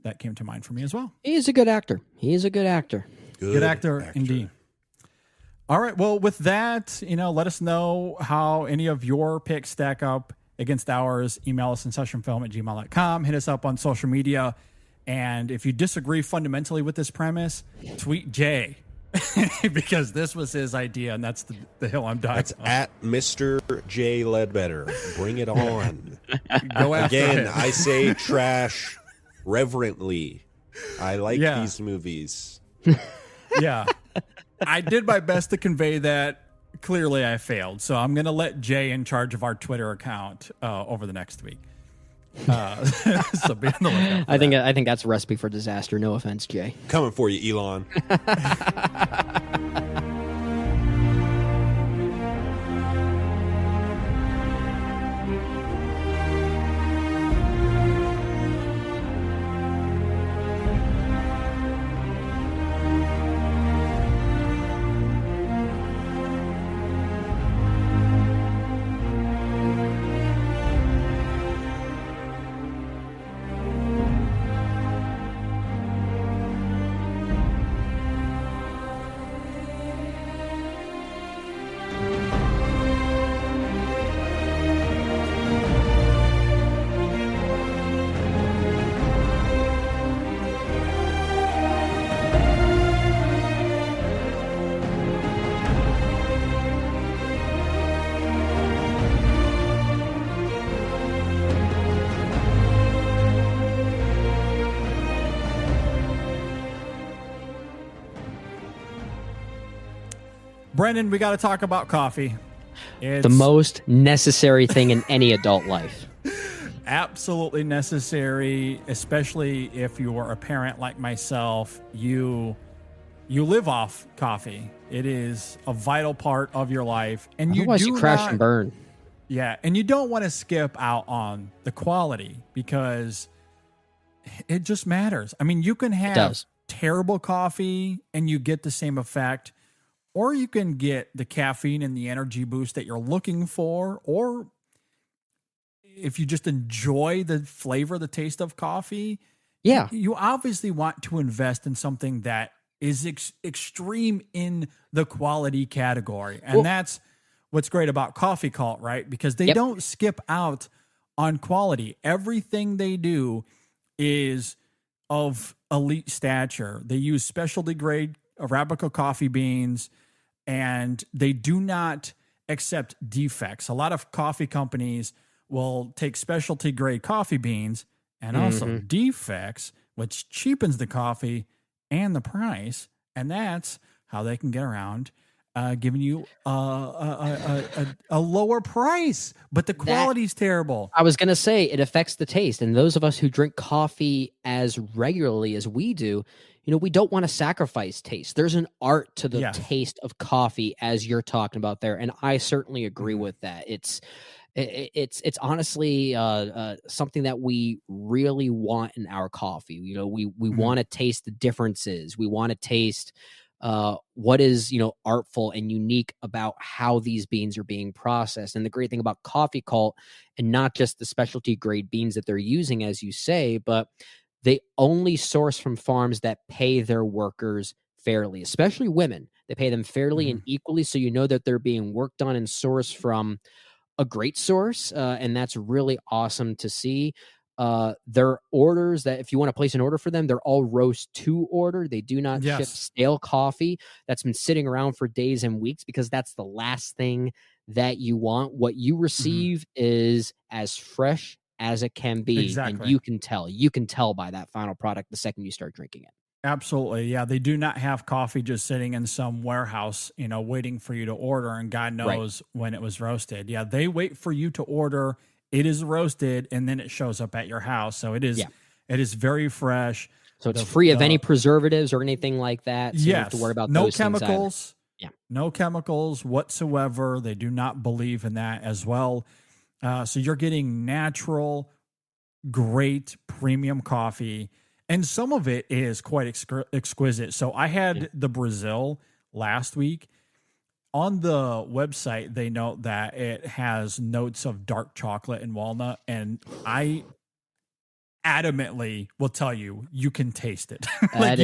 S4: that came to mind for me as well.
S5: He is a good actor.
S4: Good actor indeed. All right. Well, with that, let us know how any of your picks stack up against ours. Email us InSessionFilm@gmail.com. Hit us up on social media. And if you disagree fundamentally with this premise, tweet Jay because this was his idea, and that's the hill I'm dying
S6: That's
S4: on.
S6: at Mr. J. Ledbetter. Bring it on.
S4: Go after
S6: Again,
S4: him.
S6: I say trash reverently. I like these movies.
S4: Yeah. I did my best to convey that. Clearly, I failed. So I'm going to let Jay in charge of our Twitter account over the next week. So be on the lookout for
S5: I think that's a recipe for disaster. No offense, Jay.
S6: Coming for you, Elon.
S4: Brendan, we got to talk about coffee. It's
S5: The most necessary thing in any adult life.
S4: absolutely necessary, especially if you are a parent like myself. You live off coffee. It is a vital part of your life, and
S5: Otherwise, you crash and burn.
S4: Yeah, and you don't want to skip out on the quality because it just matters. I mean, you can have terrible coffee and you get the same effect, or you can get the caffeine and the energy boost that you're looking for, or if you just enjoy the flavor, the taste of coffee, you obviously want to invest in something that is extreme in the quality category. And that's what's great about Coffee Cult, right? Because they don't skip out on quality. Everything they do is of elite stature. They use specialty grade Arabica coffee beans, and they do not accept defects. A lot of coffee companies will take specialty grade coffee beans and also defects, which cheapens the coffee and the price, and that's how they can get around giving you a lower price, but the quality's terrible.
S5: I was going to say it affects the taste, and those of us who drink coffee as regularly as we do, we don't want to sacrifice taste. There's an art to the taste of coffee, as you're talking about there, and I certainly agree with that. It's honestly something that we really want in our coffee. We want to taste the differences. We want to taste what is artful and unique about how these beans are being processed. And the great thing about Coffee Cult, and not just the specialty grade beans that they're using, as you say, but they only source from farms that pay their workers fairly, especially women. They pay them fairly and equally, so that they're being worked on and sourced from a great source, and that's really awesome to see. Their orders, that if you want to place an order for them, they're all roast to order. They do not ship stale coffee that's been sitting around for days and weeks, because that's the last thing that you want. What you receive is as fresh as it can be, and you can tell by that final product the second you start drinking it.
S4: Absolutely. Yeah. They do not have coffee just sitting in some warehouse, waiting for you to order, and God knows when it was roasted. Yeah. They wait for you to order. It is roasted, and then it shows up at your house. So it is very fresh.
S5: So it's free of any preservatives or anything like that. So you don't have to worry about
S4: no
S5: those
S4: chemicals.
S5: Yeah.
S4: No chemicals whatsoever. They do not believe in that as well. So you're getting natural, great premium coffee. And some of it is quite exquisite. So I had the Brazil last week. On the website, they note that it has notes of dark chocolate and walnut. And I adamantly will tell you, you can taste it.
S5: That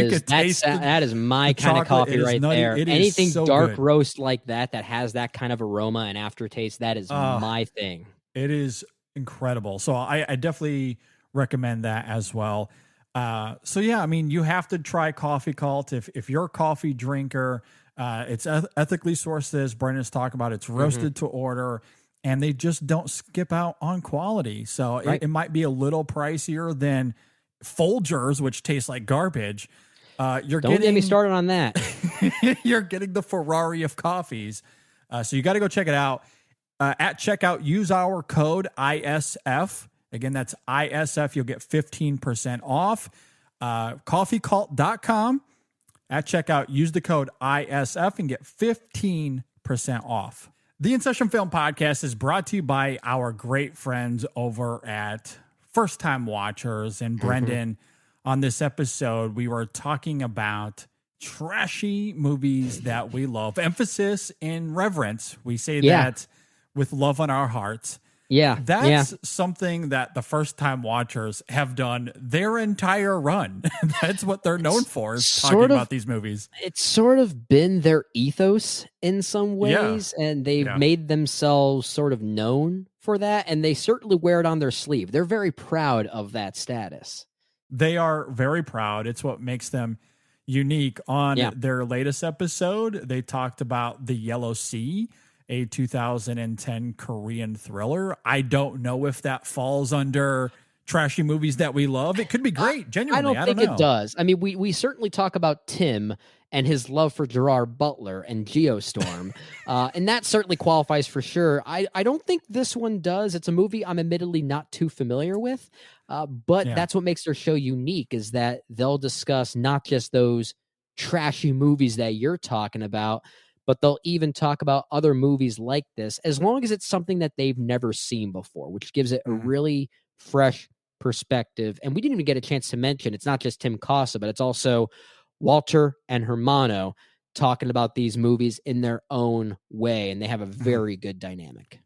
S5: is my kind of coffee right there. Anything so dark roast like that has that kind of aroma and aftertaste, that is my thing.
S4: It is incredible. So I definitely recommend that as well. So yeah, I mean, you have to try Coffee Cult if you're a coffee drinker. It's ethically sourced, as Brendan's talking about. It's roasted to order, and they just don't skip out on quality. So it might be a little pricier than Folgers, which tastes like garbage. Don't
S5: get me started on that.
S4: You're getting the Ferrari of coffees. So you got to go check it out. At checkout, use our code ISF. Again, that's ISF. You'll get 15% off. Coffeecult.com. At checkout, use the code ISF and get 15% off. The InSession Film Podcast is brought to you by our great friends over at First Time Watchers. And Brendan, on this episode, we were talking about trashy movies that we love. Emphasis in reverence. We say that with love on our hearts.
S5: Yeah.
S4: That's something that the First Time Watchers have done their entire run. That's what they're known for, is talking about these movies.
S5: It's sort of been their ethos in some ways, and they've made themselves sort of known for that, and they certainly wear it on their sleeve. They're very proud of that status.
S4: They are very proud. It's what makes them unique. On their latest episode, they talked about The Yellow Sea, a 2010 Korean thriller. I don't know if that falls under trashy movies that we love. It could be great. Genuinely,
S5: I don't think it does. I mean, we certainly talk about Tim and his love for Gerard Butler and Geostorm, and that certainly qualifies for sure. I don't think this one does. It's a movie I'm admittedly not too familiar with, but that's what makes their show unique, is that they'll discuss not just those trashy movies that you're talking about, but they'll even talk about other movies like this, as long as it's something that they've never seen before, which gives it a really fresh perspective. And we didn't even get a chance to mention, it's not just Tim Casa, but it's also Walter and Hermano talking about these movies in their own way, and they have a very good dynamic.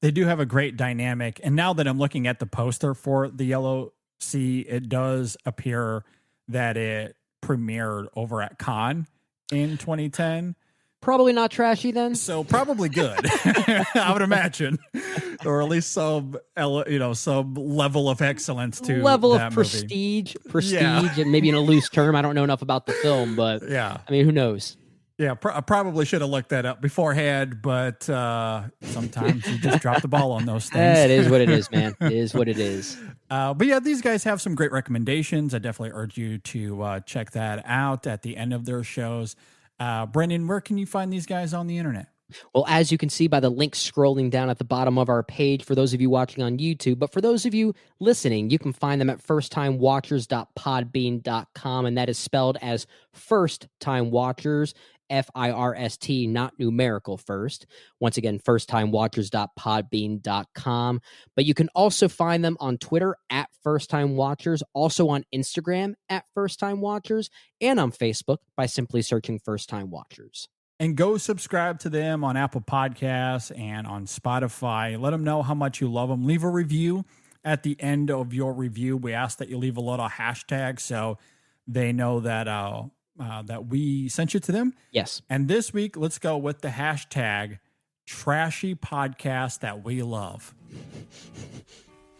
S4: They do have a great dynamic. And now that I'm looking at the poster for the Yellow Sea, it does appear that it premiered over at Cannes in 2010.
S5: Probably not trashy then.
S4: So probably good, I would imagine, or at least some level of excellence to
S5: level
S4: that
S5: of
S4: movie.
S5: prestige, and maybe in a loose term. I don't know enough about the film, but I mean, who knows? Yeah,
S4: I probably should have looked that up beforehand, but sometimes you just drop the ball on those things.
S5: It is what it is, man. It is what it is.
S4: But yeah, these guys have some great recommendations. I definitely urge you to check that out at the end of their shows. Brendan, where can you find these guys on the internet?
S5: Well, as you can see by the link scrolling down at the bottom of our page for those of you watching on YouTube, but for those of you listening, you can find them at firsttimewatchers.podbean.com, and that is spelled as First Time Watchers, FIRST, not numerical first. Once again, firsttimewatchers.podbean.com. But you can also find them on Twitter at First Time Watchers, also on Instagram at First Time Watchers, and on Facebook by simply searching First Time Watchers.
S4: And go subscribe to them on Apple Podcasts and on Spotify. Let them know how much you love them. Leave a review at the end of your review. We ask that you leave a little hashtag so they know that that we sent you to them.
S5: Yes.
S4: And this week, let's go with the hashtag Trashy Podcast that we love.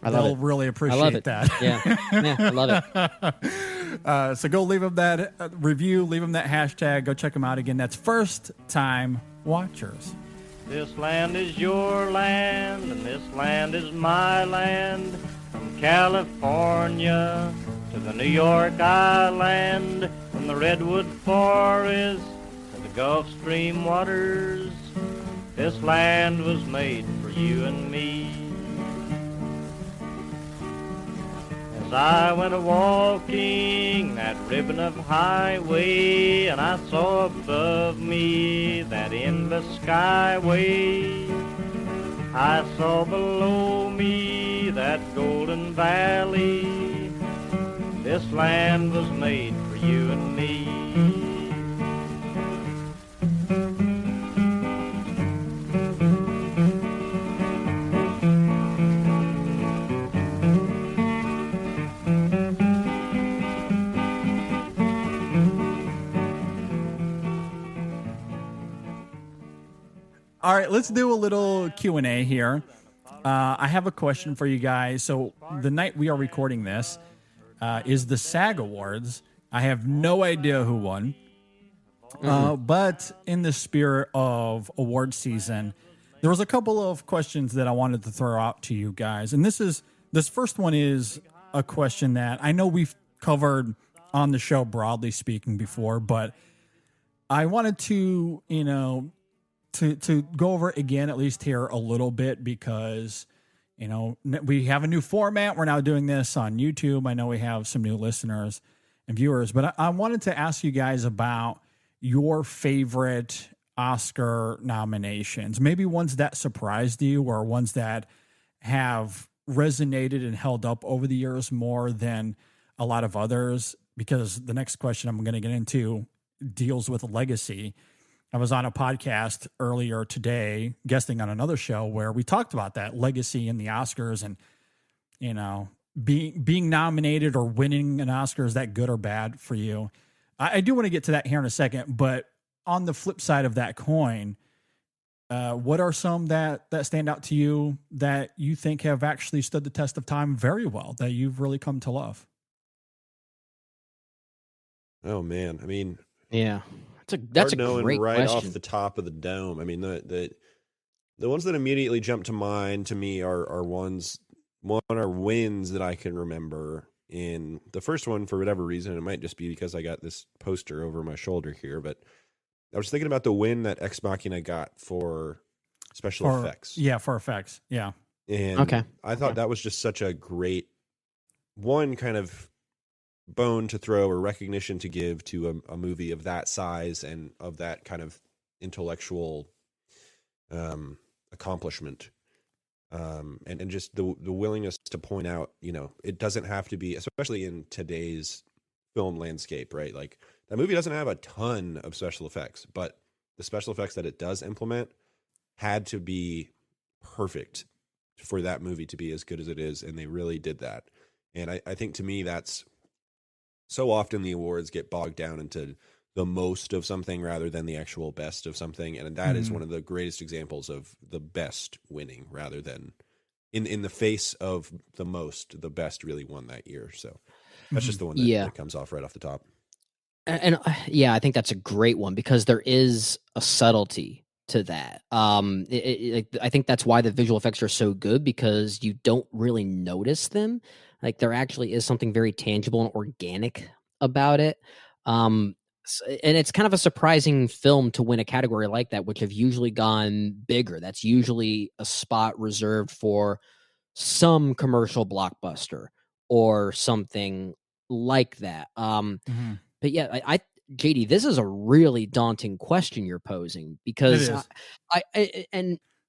S4: They'll really appreciate that.
S5: Yeah, I love
S4: it. So go leave them that review, leave them that hashtag. Go check them out again. That's First Time Watchers.
S1: This land is your land, and this land is my land. From California to the New York Island, from the Redwood Forest to the Gulf Stream waters, this land was made for you and me. As I went a-walking that ribbon of highway, and I saw above me that endless skyway, I saw below me that golden valley. This land was made for you and me.
S4: All right, let's do a little Q&A here. I have a question for you guys. So the night we are recording this is the SAG Awards. I have no idea who won. But in the spirit of award season, there was a couple of questions that I wanted to throw out to you guys. And this first one is a question that I know we've covered on the show, broadly speaking, before, but I wanted to, to go over it again, at least here a little bit, because, we have a new format. We're now doing this on YouTube. I know we have some new listeners and viewers, but I wanted to ask you guys about your favorite Oscar nominations, maybe ones that surprised you or ones that have resonated and held up over the years more than a lot of others, because the next question I'm going to get into deals with legacy. I was on a podcast earlier today, guesting on another show where we talked about that legacy in the Oscars and, being nominated or winning an Oscar. Is that good or bad for you? I do want to get to that here in a second, but on the flip side of that coin, what are some that stand out to you that you think have actually stood the test of time very well, that you've really come to love?
S6: Oh man. I mean,
S5: yeah. That's a great
S6: right
S5: question.
S6: Off the top of the dome. I mean, the ones that immediately jump to mind to me are ones one are wins that I can remember. In the first one, for whatever reason, it might just be because I got this poster over my shoulder here, but I was thinking about the win that Ex Machina got for special effects.
S4: Yeah, for effects. Yeah.
S6: And I thought that was just such a great one kind of bone to throw or recognition to give to a movie of that size and of that kind of intellectual accomplishment. And just the willingness to point out, it doesn't have to be, especially in today's film landscape, right? Like that movie doesn't have a ton of special effects, but the special effects that it does implement had to be perfect for that movie to be as good as it is. And they really did that. And I think to me, that's so often the awards get bogged down into the most of something rather than the actual best of something. And that is one of the greatest examples of the best winning rather than in the face of the most, the best really won that year. So that's just the one that comes off right off the top.
S5: And I think that's a great one because there is a subtlety to that. I think that's why the visual effects are so good because you don't really notice them. Like there actually is something very tangible and organic about it. And it's kind of a surprising film to win a category like that, which have usually gone bigger. That's usually a spot reserved for some commercial blockbuster or something like that. But yeah, JD, this is a really daunting question you're posing because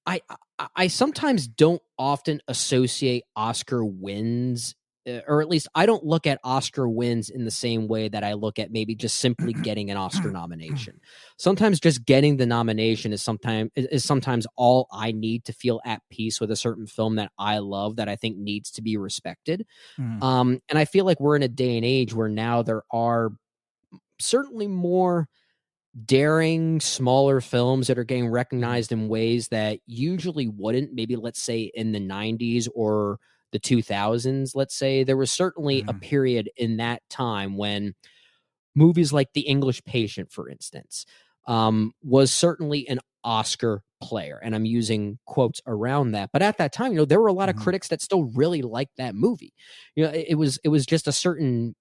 S5: I sometimes don't often associate Oscar wins, or at least I don't look at Oscar wins in the same way that I look at maybe just simply getting an Oscar nomination. Sometimes just getting the nomination is sometimes all I need to feel at peace with a certain film that I love that I think needs to be respected. And I feel like we're in a day and age where now there are certainly more daring, smaller films that are getting recognized in ways that usually wouldn't. Maybe let's say in the 90s or the 2000s, let's say there was certainly a period in that time when movies like The English Patient, for instance, was certainly an Oscar player. And I'm using quotes around that. But at that time, there were a lot of critics that still really liked that movie. It was just a certain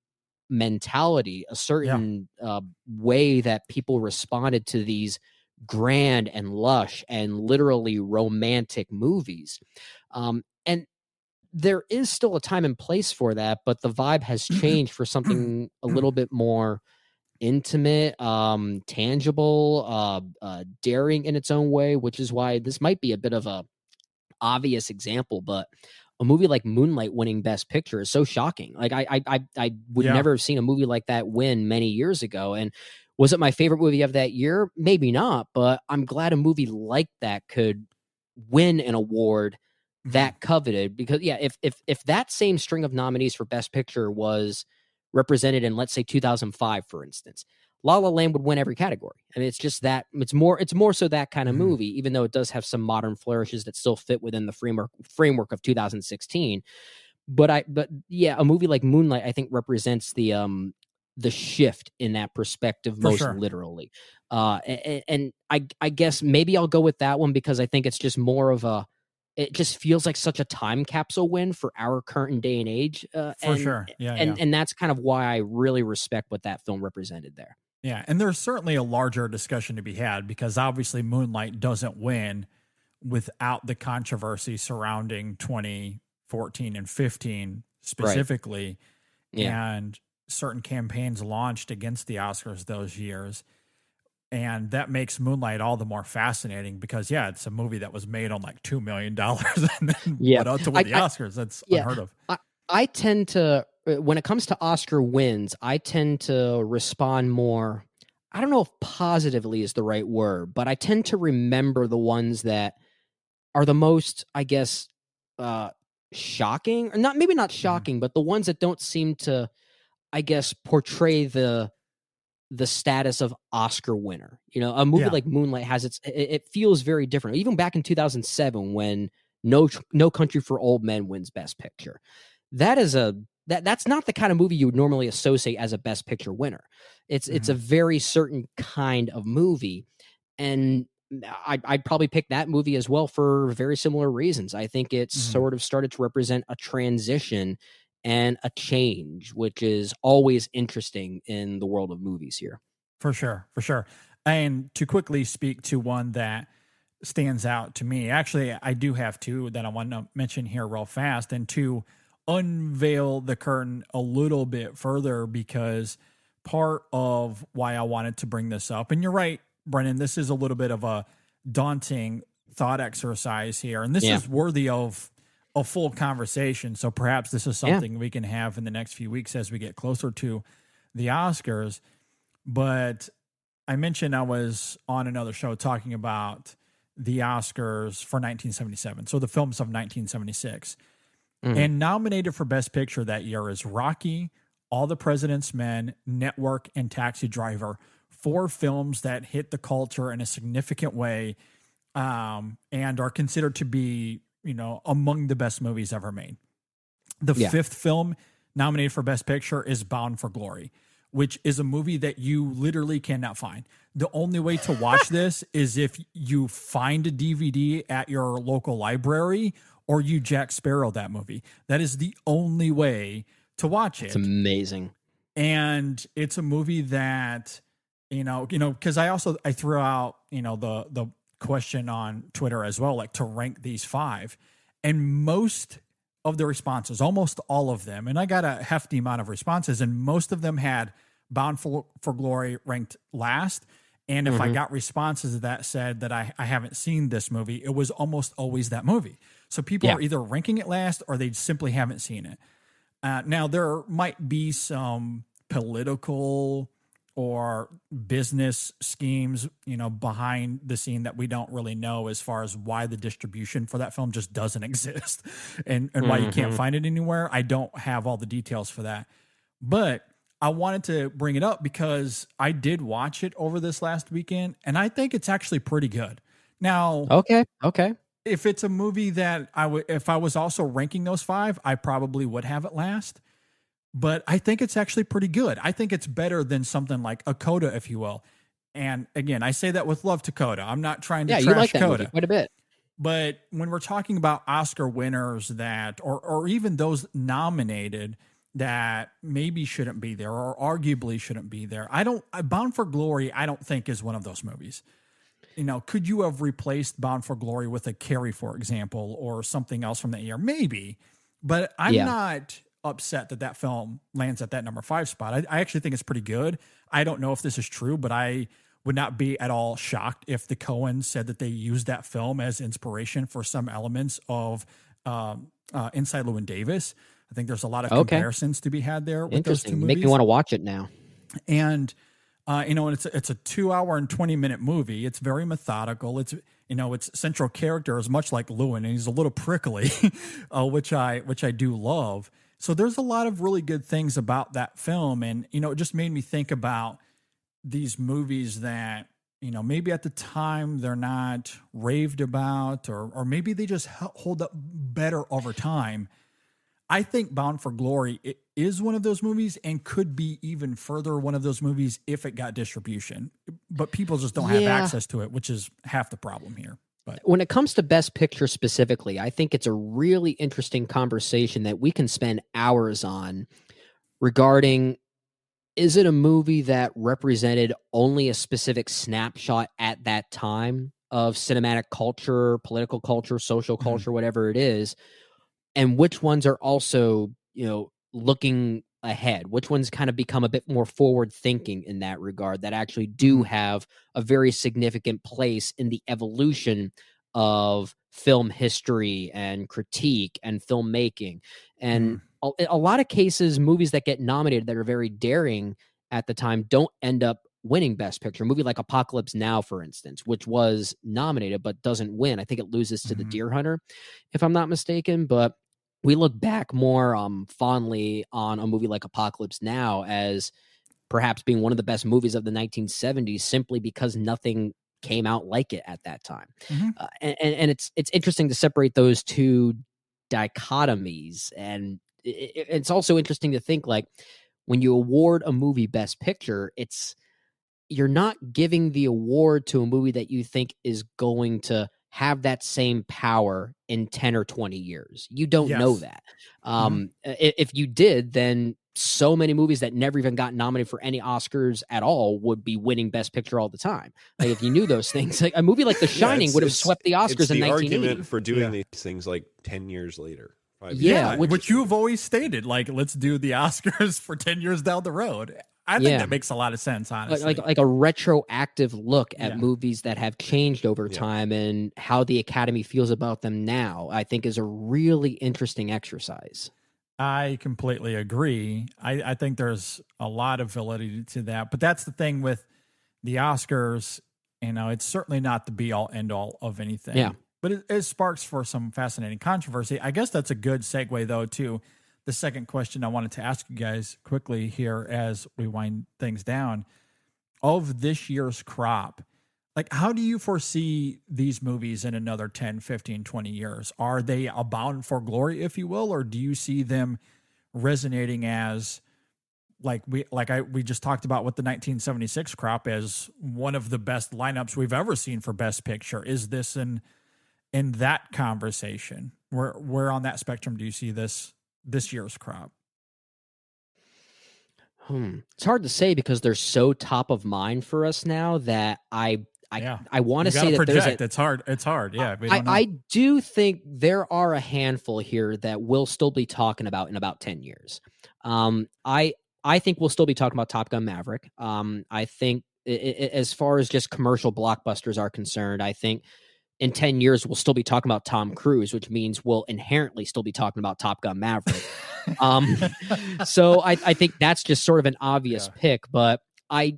S5: mentality, a certain way that people responded to these grand and lush and literally romantic movies. And there is still a time and place for that, but the vibe has changed for something a little bit more intimate, tangible, daring in its own way, which is why this might be a bit of a obvious example, but a movie like Moonlight winning Best Picture is so shocking. Like I would never have seen a movie like that win many years ago. And was it my favorite movie of that year? Maybe not, but I'm glad a movie like that could win an award that coveted, because if that same string of nominees for Best Picture was represented in, let's say, 2005, for instance, La La Land would win every category. I mean, it's just that it's more so that kind of movie, even though it does have some modern flourishes that still fit within the framework of 2016. But a movie like Moonlight, I think, represents the shift in that perspective literally. And I guess maybe I'll go with that one because I think it's just more of it just feels like such a time capsule win for our current day and age. And that's kind of why I really respect what that film represented there.
S4: Yeah, and there's certainly a larger discussion to be had because obviously Moonlight doesn't win without the controversy surrounding 2014 and 15 specifically. Right. And certain campaigns launched against the Oscars those years. And that makes Moonlight all the more fascinating because, it's a movie that was made on like $2 million and then went out to win the Oscars. That's unheard of.
S5: I tend to, when it comes to Oscar wins, I tend to respond more, I don't know if positively is the right word, but I tend to remember the ones that are the most, I guess, shocking, or maybe not shocking, but the ones that don't seem to, I guess, portray the status of Oscar winner. A movie like Moonlight has it feels very different. Even back in 2007 when No Country for Old Men wins Best Picture. That's not the kind of movie you would normally associate as a Best Picture winner. It's a very certain kind of movie. And I'd probably pick that movie as well for very similar reasons. I think it's sort of started to represent a transition and a change, which is always interesting in the world of movies here.
S4: For sure, for sure. And to quickly speak to one that stands out to me, actually, I do have two that I want to mention here real fast, and to unveil the curtain a little bit further, because part of why I wanted to bring this up, and you're right, Brennan, this is a little bit of a daunting thought exercise here, and this is worthy of a full conversation. So perhaps this is something we can have in the next few weeks as we get closer to the Oscars. But I mentioned I was on another show talking about the Oscars for 1977. So the films of 1976. And nominated for Best Picture that year is Rocky, All the President's Men, Network, and Taxi Driver. 4 films that hit the culture in a significant way, and are considered to be, among the best movies ever made. The 5th film nominated for Best Picture is Bound for Glory, which is a movie that you literally cannot find. The only way to watch this is if you find a DVD at your local library, or you Jack Sparrow that movie. That is the only way to watch it.
S5: It's amazing.
S4: And it's a movie that, because I threw out, the question on Twitter as well, like to rank these 5. And most of the responses, almost all of them, and I got a hefty amount of responses, and most of them had Bound for Glory ranked last. And if I got responses that said that I haven't seen this movie, it was almost always that movie. So people are either ranking it last or they simply haven't seen it. Now, there might be some political or business schemes, behind the scene that we don't really know, as far as why the distribution for that film just doesn't exist and why you can't find it anywhere. I don't have all the details for that. But I wanted to bring it up because I did watch it over this last weekend, and I think it's actually pretty good. Now,
S5: okay.
S4: If it's a movie that if I was also ranking those 5, I probably would have it last. But I think it's actually pretty good. I think it's better than something like a Coda, if you will. And again, I say that with love to Coda. I'm not trying to trash
S5: you like that
S4: Coda
S5: movie quite a bit.
S4: But when we're talking about Oscar winners that, or even those nominated that maybe shouldn't be there or arguably shouldn't be there, Bound for Glory, I don't think is one of those movies. Could you have replaced Bound for Glory with a Carrie, for example, or something else from that year? Maybe, but I'm not upset that film lands at that number 5 spot. I actually think it's pretty good. I don't know if this is true, but I would not be at all shocked if the Coens said that they used that film as inspiration for some elements of Inside Llewyn Davis. I think there's a lot of comparisons to be had there with those two movies.
S5: Make me want to watch it now.
S4: And it's a 2 hour and 20-minute movie. It's very methodical. It's its central character is much like Llewyn, and he's a little prickly, which I do love. So there's a lot of really good things about that film, and it just made me think about these movies that maybe at the time they're not raved about, or maybe they just hold up better over time. I think Bound for Glory is one of those movies, and could be even further one of those movies if it got distribution. But people just don't have access to it, which is half the problem here. But
S5: when it comes to Best Picture specifically, I think it's a really interesting conversation that we can spend hours on regarding, is it a movie that represented only a specific snapshot at that time of cinematic culture, political culture, social culture, whatever it is, and which ones are also, looking ahead, which ones kind of become a bit more forward thinking in that regard, that actually do have a very significant place in the evolution of film history and critique and filmmaking. And a lot of cases, movies that get nominated that are very daring at the time don't end up winning Best Picture. A movie like Apocalypse Now, for instance, which was nominated but doesn't win. I think it loses to The Deer Hunter, if I'm not mistaken. But we look back more fondly on a movie like Apocalypse Now as perhaps being one of the best movies of the 1970s, simply because nothing came out like it at that time. And it's interesting to separate those two dichotomies. And it's also interesting to think, like, when you award a movie Best Picture, it's, you're not giving the award to a movie that you think is going to have that same power in 10 or 20 years. You don't know that. If you did, then so many movies that never even got nominated for any Oscars at all would be winning Best Picture all the time. Like, if you knew those things, like a movie like The Shining would have swept the Oscars in 1980.
S6: Argument for doing these things like 10 years later.
S4: Which you've always stated, like, let's do the Oscars for 10 years down the road. I think that makes a lot of sense, honestly.
S5: Like a retroactive look at movies that have changed over time and how the Academy feels about them now, I think is a really interesting exercise.
S4: I completely agree. I think there's a lot of validity to that. But that's the thing with the Oscars, it's certainly not the be-all, end-all of anything. Yeah. But it sparks for some fascinating controversy. I guess that's a good segue, though, to the second question I wanted to ask you guys quickly here as we wind things down. Of this year's crop, like, how do you foresee these movies in another 10, 15, 20 years? Are they a bound for glory, if you will, or do you see them resonating as, we just talked about with the 1976 crop, as one of the best lineups we've ever seen for Best Picture? Is this in that conversation? Where on that spectrum do you see this year's crop?
S5: It's hard to say because they're so top of mind for us now that I want to say that
S4: project. It's hard. Yeah.
S5: I do think there are a handful here that we'll still be talking about in about 10 years. I think we'll still be talking about Top Gun Maverick. I think as far as just commercial blockbusters are concerned, I think in 10 years, we'll still be talking about Tom Cruise, which means we'll inherently still be talking about Top Gun Maverick. So I think that's just sort of an obvious pick, but I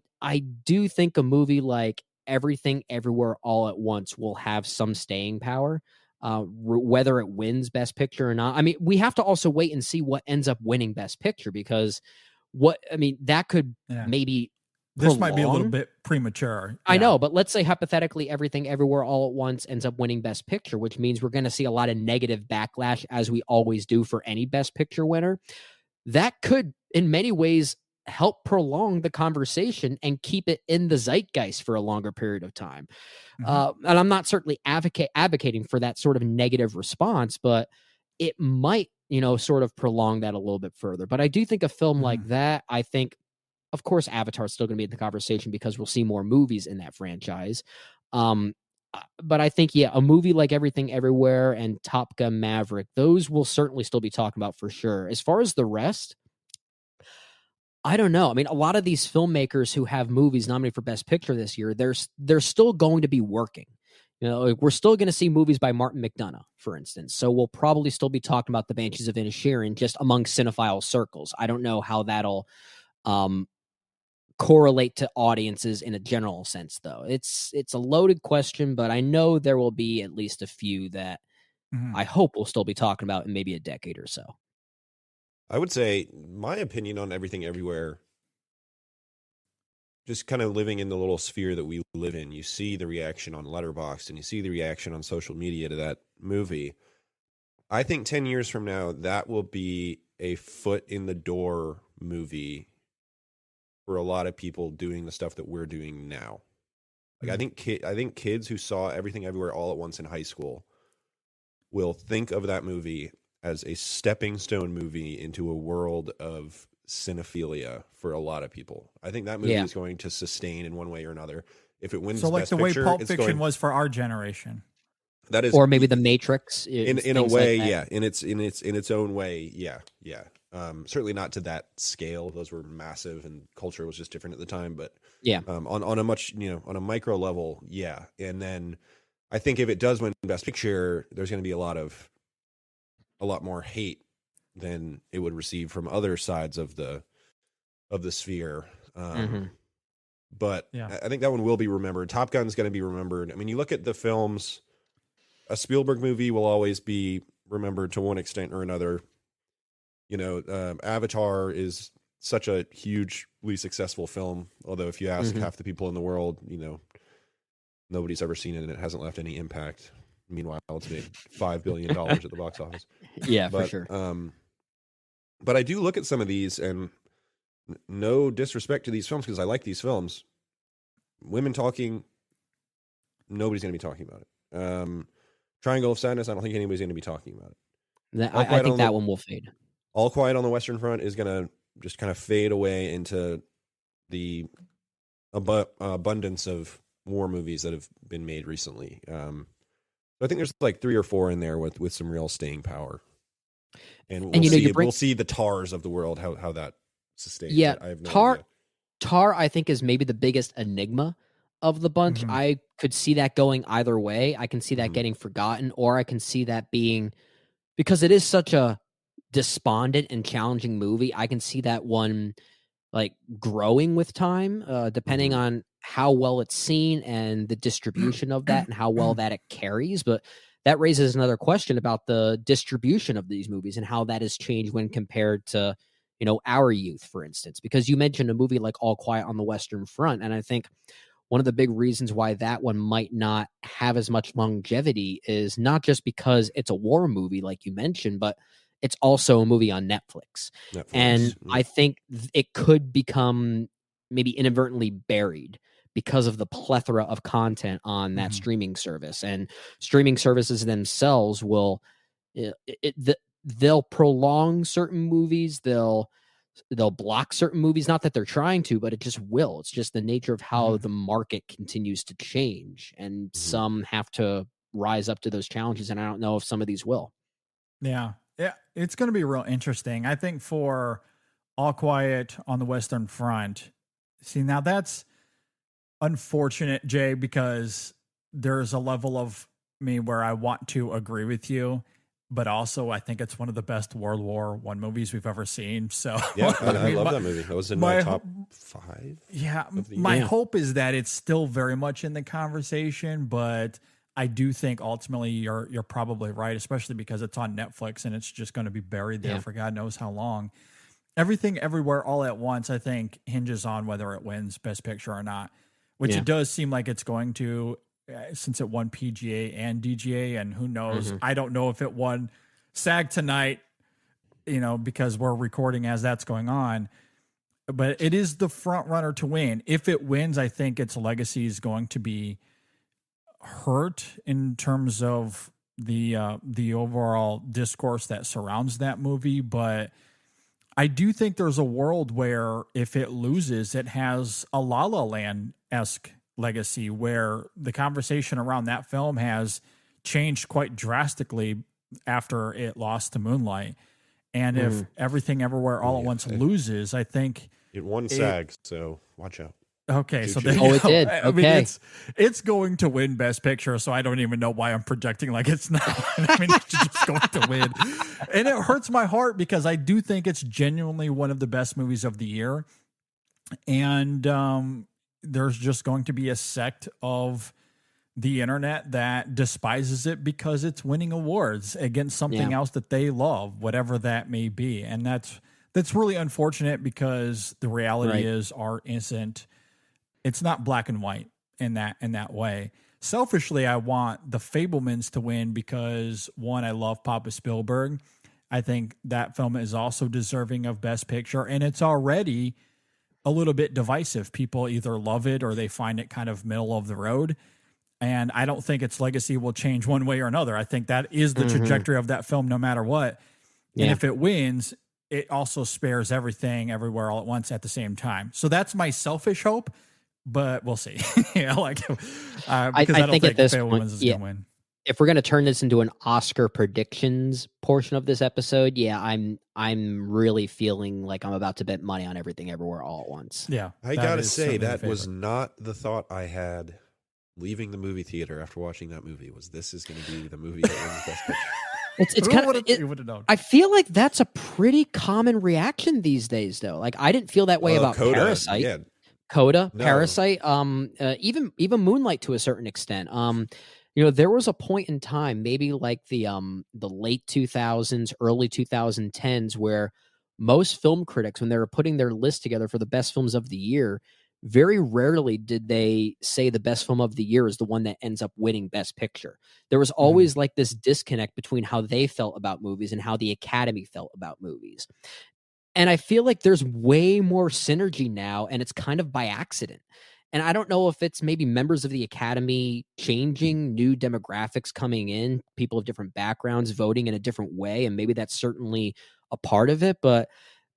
S5: do think a movie like Everything Everywhere All at Once will have some staying power, whether it wins Best Picture or not. I mean, we have to also wait and see what ends up winning Best Picture, because that could maybe
S4: this might be a little bit premature.
S5: I know, but let's say hypothetically Everything Everywhere All at Once ends up winning Best Picture, which means we're going to see a lot of negative backlash, as we always do for any Best Picture winner. That could, in many ways, help prolong the conversation and keep it in the zeitgeist for a longer period of time. And I'm not certainly advocating for that sort of negative response, but it might, sort of prolong that a little bit further. But I do think a film like that, I think, of course, Avatar is still going to be in the conversation because we'll see more movies in that franchise. But I think, a movie like Everything Everywhere and Top Gun Maverick, those will certainly still be talking about for sure. As far as the rest, I don't know. I mean, a lot of these filmmakers who have movies nominated for Best Picture this year, they're still going to be working. We're still going to see movies by Martin McDonagh, for instance. So we'll probably still be talking about The Banshees of Inisherin just among cinephile circles. I don't know how that'll correlate to audiences in a general sense, though. It's a loaded question, but I know there will be at least a few that I hope we'll still be talking about in maybe a decade or so.
S6: I would say my opinion on Everything Everywhere, just kind of living in the little sphere that we live in, you see the reaction on Letterboxd and you see the reaction on social media to that movie. I think 10 years from now, that will be a foot in the door movie for a lot of people doing the stuff that we're doing now. Like, I think kids who saw Everything Everywhere All at Once in high school will think of that movie as a stepping stone movie into a world of cinephilia for a lot of people. I think that movie is going to sustain in one way or another. If it wins Best Picture,
S4: way Pulp Fiction was for our generation.
S6: That is,
S5: or maybe The Matrix.
S6: In a way, like in its own way, yeah. Certainly not to that scale. Those were massive, and culture was just different at the time. But on a much on a micro level, yeah. And then I think if it does win Best Picture, there's going to be a lot more hate than it would receive from other sides of the sphere. But I think that one will be remembered. Top Gun's going to be remembered. I mean, you look at the films. A Spielberg movie will always be remembered to one extent or another. Avatar is such a hugely successful film. Although if you ask half the people in the world, nobody's ever seen it and it hasn't left any impact. Meanwhile, it's made $5 billion at the box office.
S5: Yeah, for sure.
S6: But I do look at some of these, and no disrespect to these films because I like these films. women talking, nobody's going to be talking about it. Triangle of Sadness, I don't think anybody's going to be talking about it.
S5: I think that one will fade.
S6: All Quiet on the Western Front is going to just kind of fade away into the abundance of war movies that have been made recently. I think there's like 3 or 4 in there with some real staying power. And we'll see the Tars of the world, how that sustains.
S5: Yeah,
S6: I have no idea.
S5: Tar, I think, is maybe the biggest enigma of the bunch.
S4: Mm-hmm.
S5: I could see that going either way. I can see that getting forgotten, or I can see that being, because it is such a despondent and challenging movie, I can see that one like growing with time, depending on how well it's seen and the distribution of that and how well that it carries. But that raises another question about the distribution of these movies and how that has changed when compared to, our youth, for instance, because you mentioned a movie like All Quiet on the Western Front. And I think one of the big reasons why that one might not have as much longevity is not just because it's a war movie, like you mentioned, but it's also a movie on Netflix. And I think it could become maybe inadvertently buried because of the plethora of content on that streaming service. And streaming services themselves will, they'll prolong certain movies. They'll block certain movies. Not that they're trying to, but it just will. It's just the nature of how the market continues to change. And some have to rise up to those challenges. And I don't know if some of these will.
S4: Yeah. Yeah. It's going to be real interesting. I think for All Quiet on the Western Front, see, now that's unfortunate, Jay, because there's a level of me where I want to agree with you, but also I think it's one of the best World War I movies we've ever seen. So
S6: yeah, I love that movie. That was in my top 5.
S4: Yeah, my hope is that it's still very much in the conversation, but I do think ultimately you're probably right, especially because it's on Netflix and it's just going to be buried there for God knows how long. Everything Everywhere All at Once, I think, hinges on whether it wins Best Picture or not, which it does seem like it's going to, since it won PGA and DGA, and who knows? I don't know if it won SAG tonight, because we're recording as that's going on. But it is the front runner to win. If it wins, I think its legacy is going to be hurt in terms of the overall discourse that surrounds that movie. But I do think there's a world where if it loses, it has a La La Land-esque legacy where the conversation around that film has changed quite drastically after it lost to Moonlight. And if Everything Everywhere All at Once loses, I think
S6: it won SAG, so watch out.
S4: Okay, so
S5: it did. Okay,
S4: I mean, it's going to win Best Picture, so I don't even know why I'm projecting like it's not. I mean, it's just going to win, and it hurts my heart because I do think it's genuinely one of the best movies of the year, and there's just going to be a sect of the internet that despises it because it's winning awards against something else that they love, whatever that may be, and that's really unfortunate because the reality is art isn't. It's not black and white in that way. Selfishly, I want The Fabelmans to win because, one, I love Papa Spielberg. I think that film is also deserving of Best Picture, and it's already a little bit divisive. People either love it or they find it kind of middle of the road, and I don't think its legacy will change one way or another. I think that is the trajectory of that film no matter what. And if it wins, it also spares Everything Everywhere All at Once at the same time. So that's my selfish hope. But we'll see. Because I don't think
S5: at this
S4: Fabelmans
S5: point,
S4: is going to win.
S5: If we're going to turn this into an Oscar predictions portion of this episode, I'm really feeling like I'm about to bet money on Everything Everywhere All at Once.
S4: Yeah,
S6: I gotta say that was not the thought I had leaving the movie theater after watching that movie. This is going to be the movie that wins Best Picture.
S5: It's kind of. You would have known. I feel like that's a pretty common reaction these days, though. Like I didn't feel that way about
S6: Coda,
S5: Parasite.
S6: Yeah.
S5: Coda, no. Parasite, even Moonlight to a certain extent. There was a point in time, maybe like the late 2000s, early 2010s, where most film critics, when they were putting their list together for the best films of the year, very rarely did they say the best film of the year is the one that ends up winning Best Picture. There was always like this disconnect between how they felt about movies and how the Academy felt about movies. And I feel like there's way more synergy now, and it's kind of by accident. And I don't know if it's maybe members of the Academy changing, new demographics coming in, people of different backgrounds voting in a different way. And maybe that's certainly a part of it. But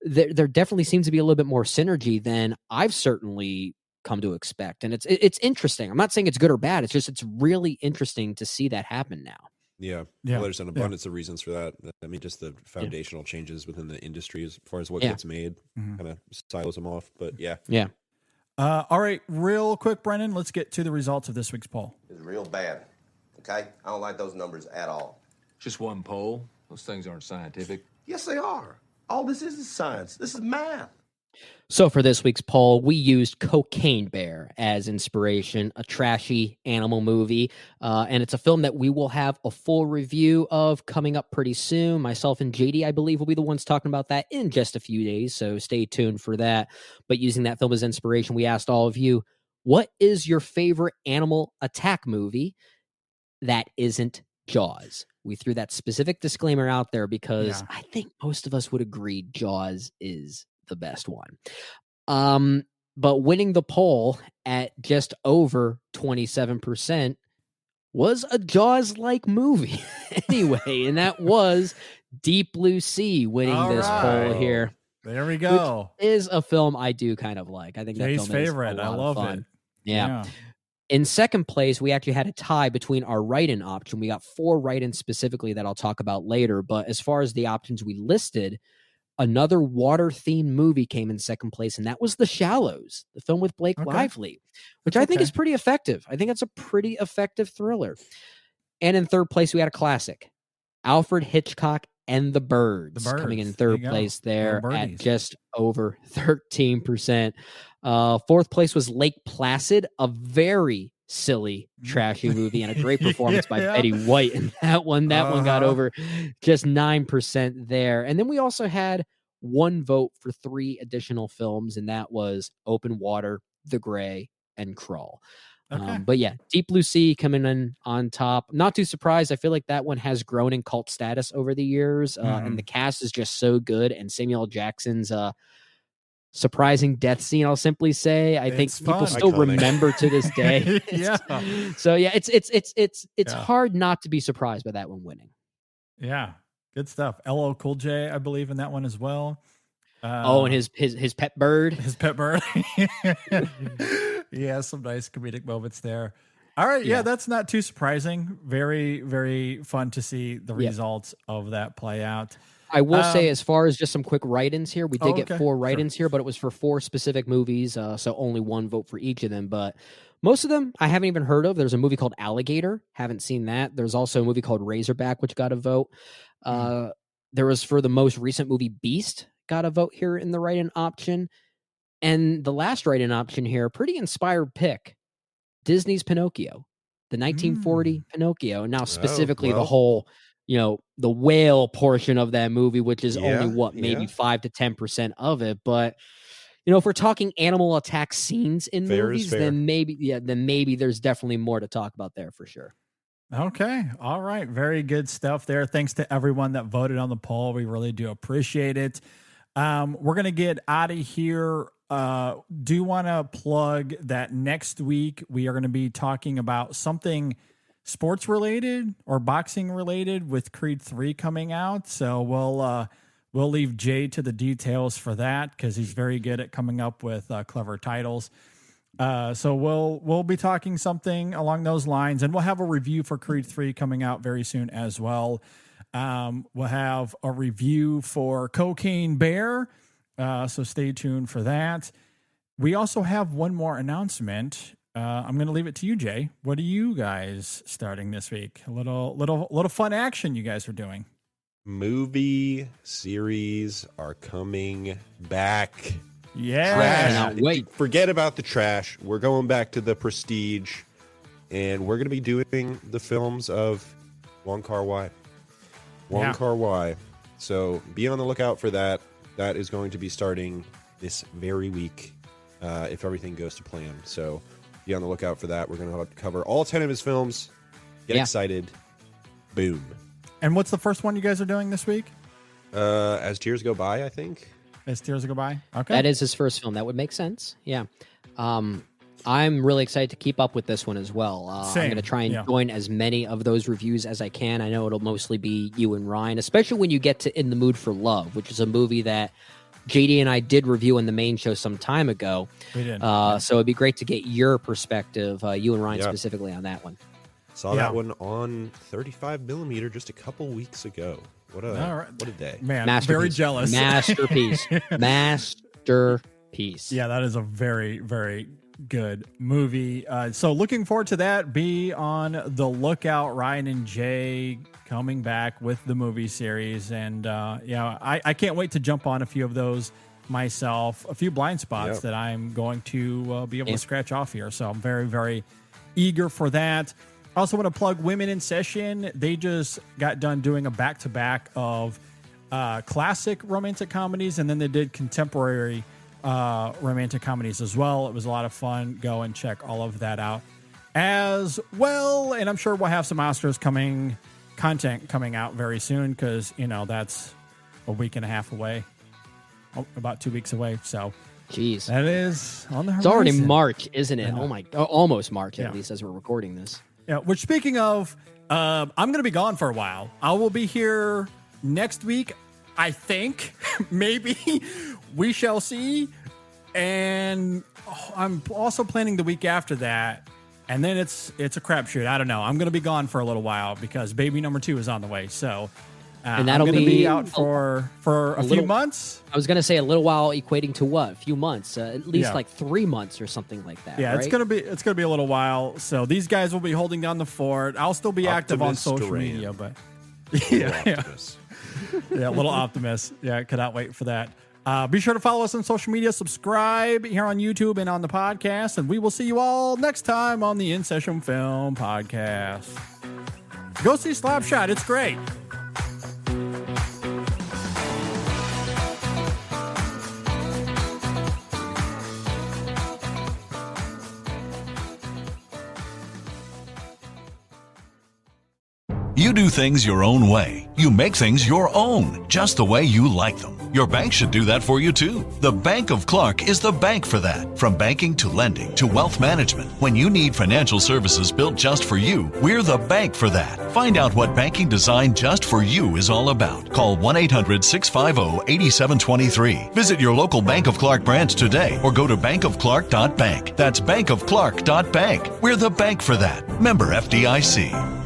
S5: there definitely seems to be a little bit more synergy than I've certainly come to expect. And it's interesting. I'm not saying it's good or bad. It's just it's really interesting to see that happen now.
S6: Yeah. Well, there's an abundance of reasons for that. I mean, just the foundational changes within the industry as far as what gets made kind of silos them off. But yeah.
S4: All right, real quick, Brennan, let's get to the results of this week's poll.
S7: It's real bad. Okay? I don't like those numbers at all.
S8: Just one poll. Those things aren't scientific.
S7: Yes, they are. All this is science. This is math.
S5: So for this week's poll, we used Cocaine Bear as inspiration, a trashy animal movie. And it's a film that we will have a full review of coming up pretty soon. Myself and JD, I believe, will be the ones talking about that in just a few days. So stay tuned for that. But using that film as inspiration, we asked all of you, what is your favorite animal attack movie that isn't Jaws? We threw that specific disclaimer out there because I think most of us would agree Jaws is the best one. But winning the poll at just over 27% was a Jaws-like movie anyway, and that was Deep Blue Sea winning this poll here.
S4: There we go.
S5: Which is a film I do kind of like. I think that
S4: Jay's
S5: film
S4: favorite.
S5: is a lot
S4: I love
S5: of fun.
S4: it.
S5: Yeah. In second place, we actually had a tie between our write-in option. We got 4 write-ins specifically that I'll talk about later. But as far as the options we listed, another water-themed movie came in second place, and that was The Shallows, the film with Blake Lively, which I think is pretty effective. I think it's a pretty effective thriller. And in third place, we had a classic, Alfred Hitchcock and The Birds, coming in third place there at just over 13%. Fourth place was Lake Placid, a very silly, trashy movie and a great performance by Betty White in that one. That one got over just 9% there. And then we also had 1 vote for 3 additional films, and that was Open Water, The Gray, and Crawl. But yeah, Deep Blue Sea coming in on top. Not too surprised. I feel like that one has grown in cult status over the years, and the cast is just so good. And Samuel L. Jackson's surprising death scene, I'll simply say, I think people still remember to this day. So yeah, it's hard not to be surprised by that one winning.
S4: Yeah, good stuff. LL Cool J, I believe, in that one as well.
S5: And his pet bird.
S4: His pet bird. Yeah, some nice comedic moments there. All right, yeah, that's not too surprising. Very, very fun to see the results of that play out.
S5: I will say, as far as just some quick write-ins here, we did get 4 write-ins here, but it was for 4 specific movies, so only 1 vote for each of them. But most of them I haven't even heard of. There's a movie called Alligator. Haven't seen that. There's also a movie called Razorback, which got a vote. There was, for the most recent movie, Beast, got a vote here in the write-in option. And the last write-in option here, pretty inspired pick, Disney's Pinocchio, the 1940 Pinocchio. Now, specifically the whole, the whale portion of that movie, which is only maybe 5 to 10% of it. But, if we're talking animal attack scenes in movies, then maybe there's definitely more to talk about there for sure.
S4: Okay. All right. Very good stuff there. Thanks to everyone that voted on the poll. We really do appreciate it. We're going to get out of here. Do want to plug that next week we are going to be talking about something sports related or boxing related with Creed 3 coming out. So we'll leave Jay to the details for that because he's very good at coming up with clever titles. So we'll be talking something along those lines, and we'll have a review for Creed 3 coming out very soon as well. We'll have a review for Cocaine Bear. So stay tuned for that. We also have one more announcement. I'm going to leave it to you, Jay. What are you guys starting this week? A little fun action you guys are doing.
S6: Movie series are coming back.
S4: Yeah.
S5: Wait.
S6: Forget about the trash. We're going back to the prestige, and we're going to be doing the films of Wong Kar-wai. Kar-wai. So be on the lookout for that. That is going to be starting this very week, if everything goes to plan. So be on the lookout for that. We're going to cover all 10 of his films. Get excited. Boom.
S4: And what's the first one you guys are doing this week?
S6: As Tears Go By, I think.
S4: As Tears Go By? Okay.
S5: That is his first film. That would make sense. Yeah. I'm really excited to keep up with this one as well. I'm
S4: Same.
S5: going to try and join as many of those reviews as I can. I know it'll mostly be you and Ryan, especially when you get to In the Mood for Love, which is a movie that JD and I did review in the main show some time ago.
S4: We did.
S5: So it'd be great to get your perspective, you and Ryan specifically, on that one.
S6: Saw that one on 35 millimeter just a couple weeks ago. What a day.
S4: Man, very jealous.
S5: Masterpiece. Masterpiece.
S4: Yeah, that is a very, very good movie. So looking forward to that. Be on the lookout. Ryan and Jay coming back with the movie series. And I can't wait to jump on a few of those myself. A few blind spots that I'm going to be able to scratch off here. So I'm very, very eager for that. I also want to plug Women in Session. They just got done doing a back-to-back of classic romantic comedies, and then they did contemporary romantic comedies as well. It was a lot of fun. Go and check all of that out as well. And I'm sure we'll have some Oscars content coming out very soon, because that's a week and a half away, about 2 weeks away. So
S5: jeez,
S4: that is on the horizon.
S5: It's already March, isn't it? Oh my, almost March at least as we're recording this.
S4: Yeah, which, speaking of, I'm going to be gone for a while. I will be here next week, I think. Maybe. We shall see. And I'm also planning the week after that. And then it's a crapshoot. I don't know. I'm going to be gone for a little while because baby number 2 is on the way. So
S5: and that'll
S4: I'm going to be out for a few months.
S5: I was going to say a little while, equating to what? A few months, at least like 3 months or something like that.
S4: Yeah,
S5: right?
S4: it's going to be a little while. So these guys will be holding down the fort. I'll still be active on social media, but a little optimist. Yeah, cannot wait for that. Be sure to follow us on social media, subscribe here on YouTube and on the podcast, and we will see you all next time on the InSession Film Podcast. Go see Slapshot. It's great.
S9: You do things your own way. You make things your own, just the way you like them. Your bank should do that for you too. The Bank of Clark is the bank for that. From banking to lending to wealth management, when you need financial services built just for you, we're the bank for that. Find out what banking designed just for you is all about. Call 1-800-650-8723. Visit your local Bank of Clark branch today or go to bankofclark.bank. That's bankofclark.bank. We're the bank for that. Member FDIC.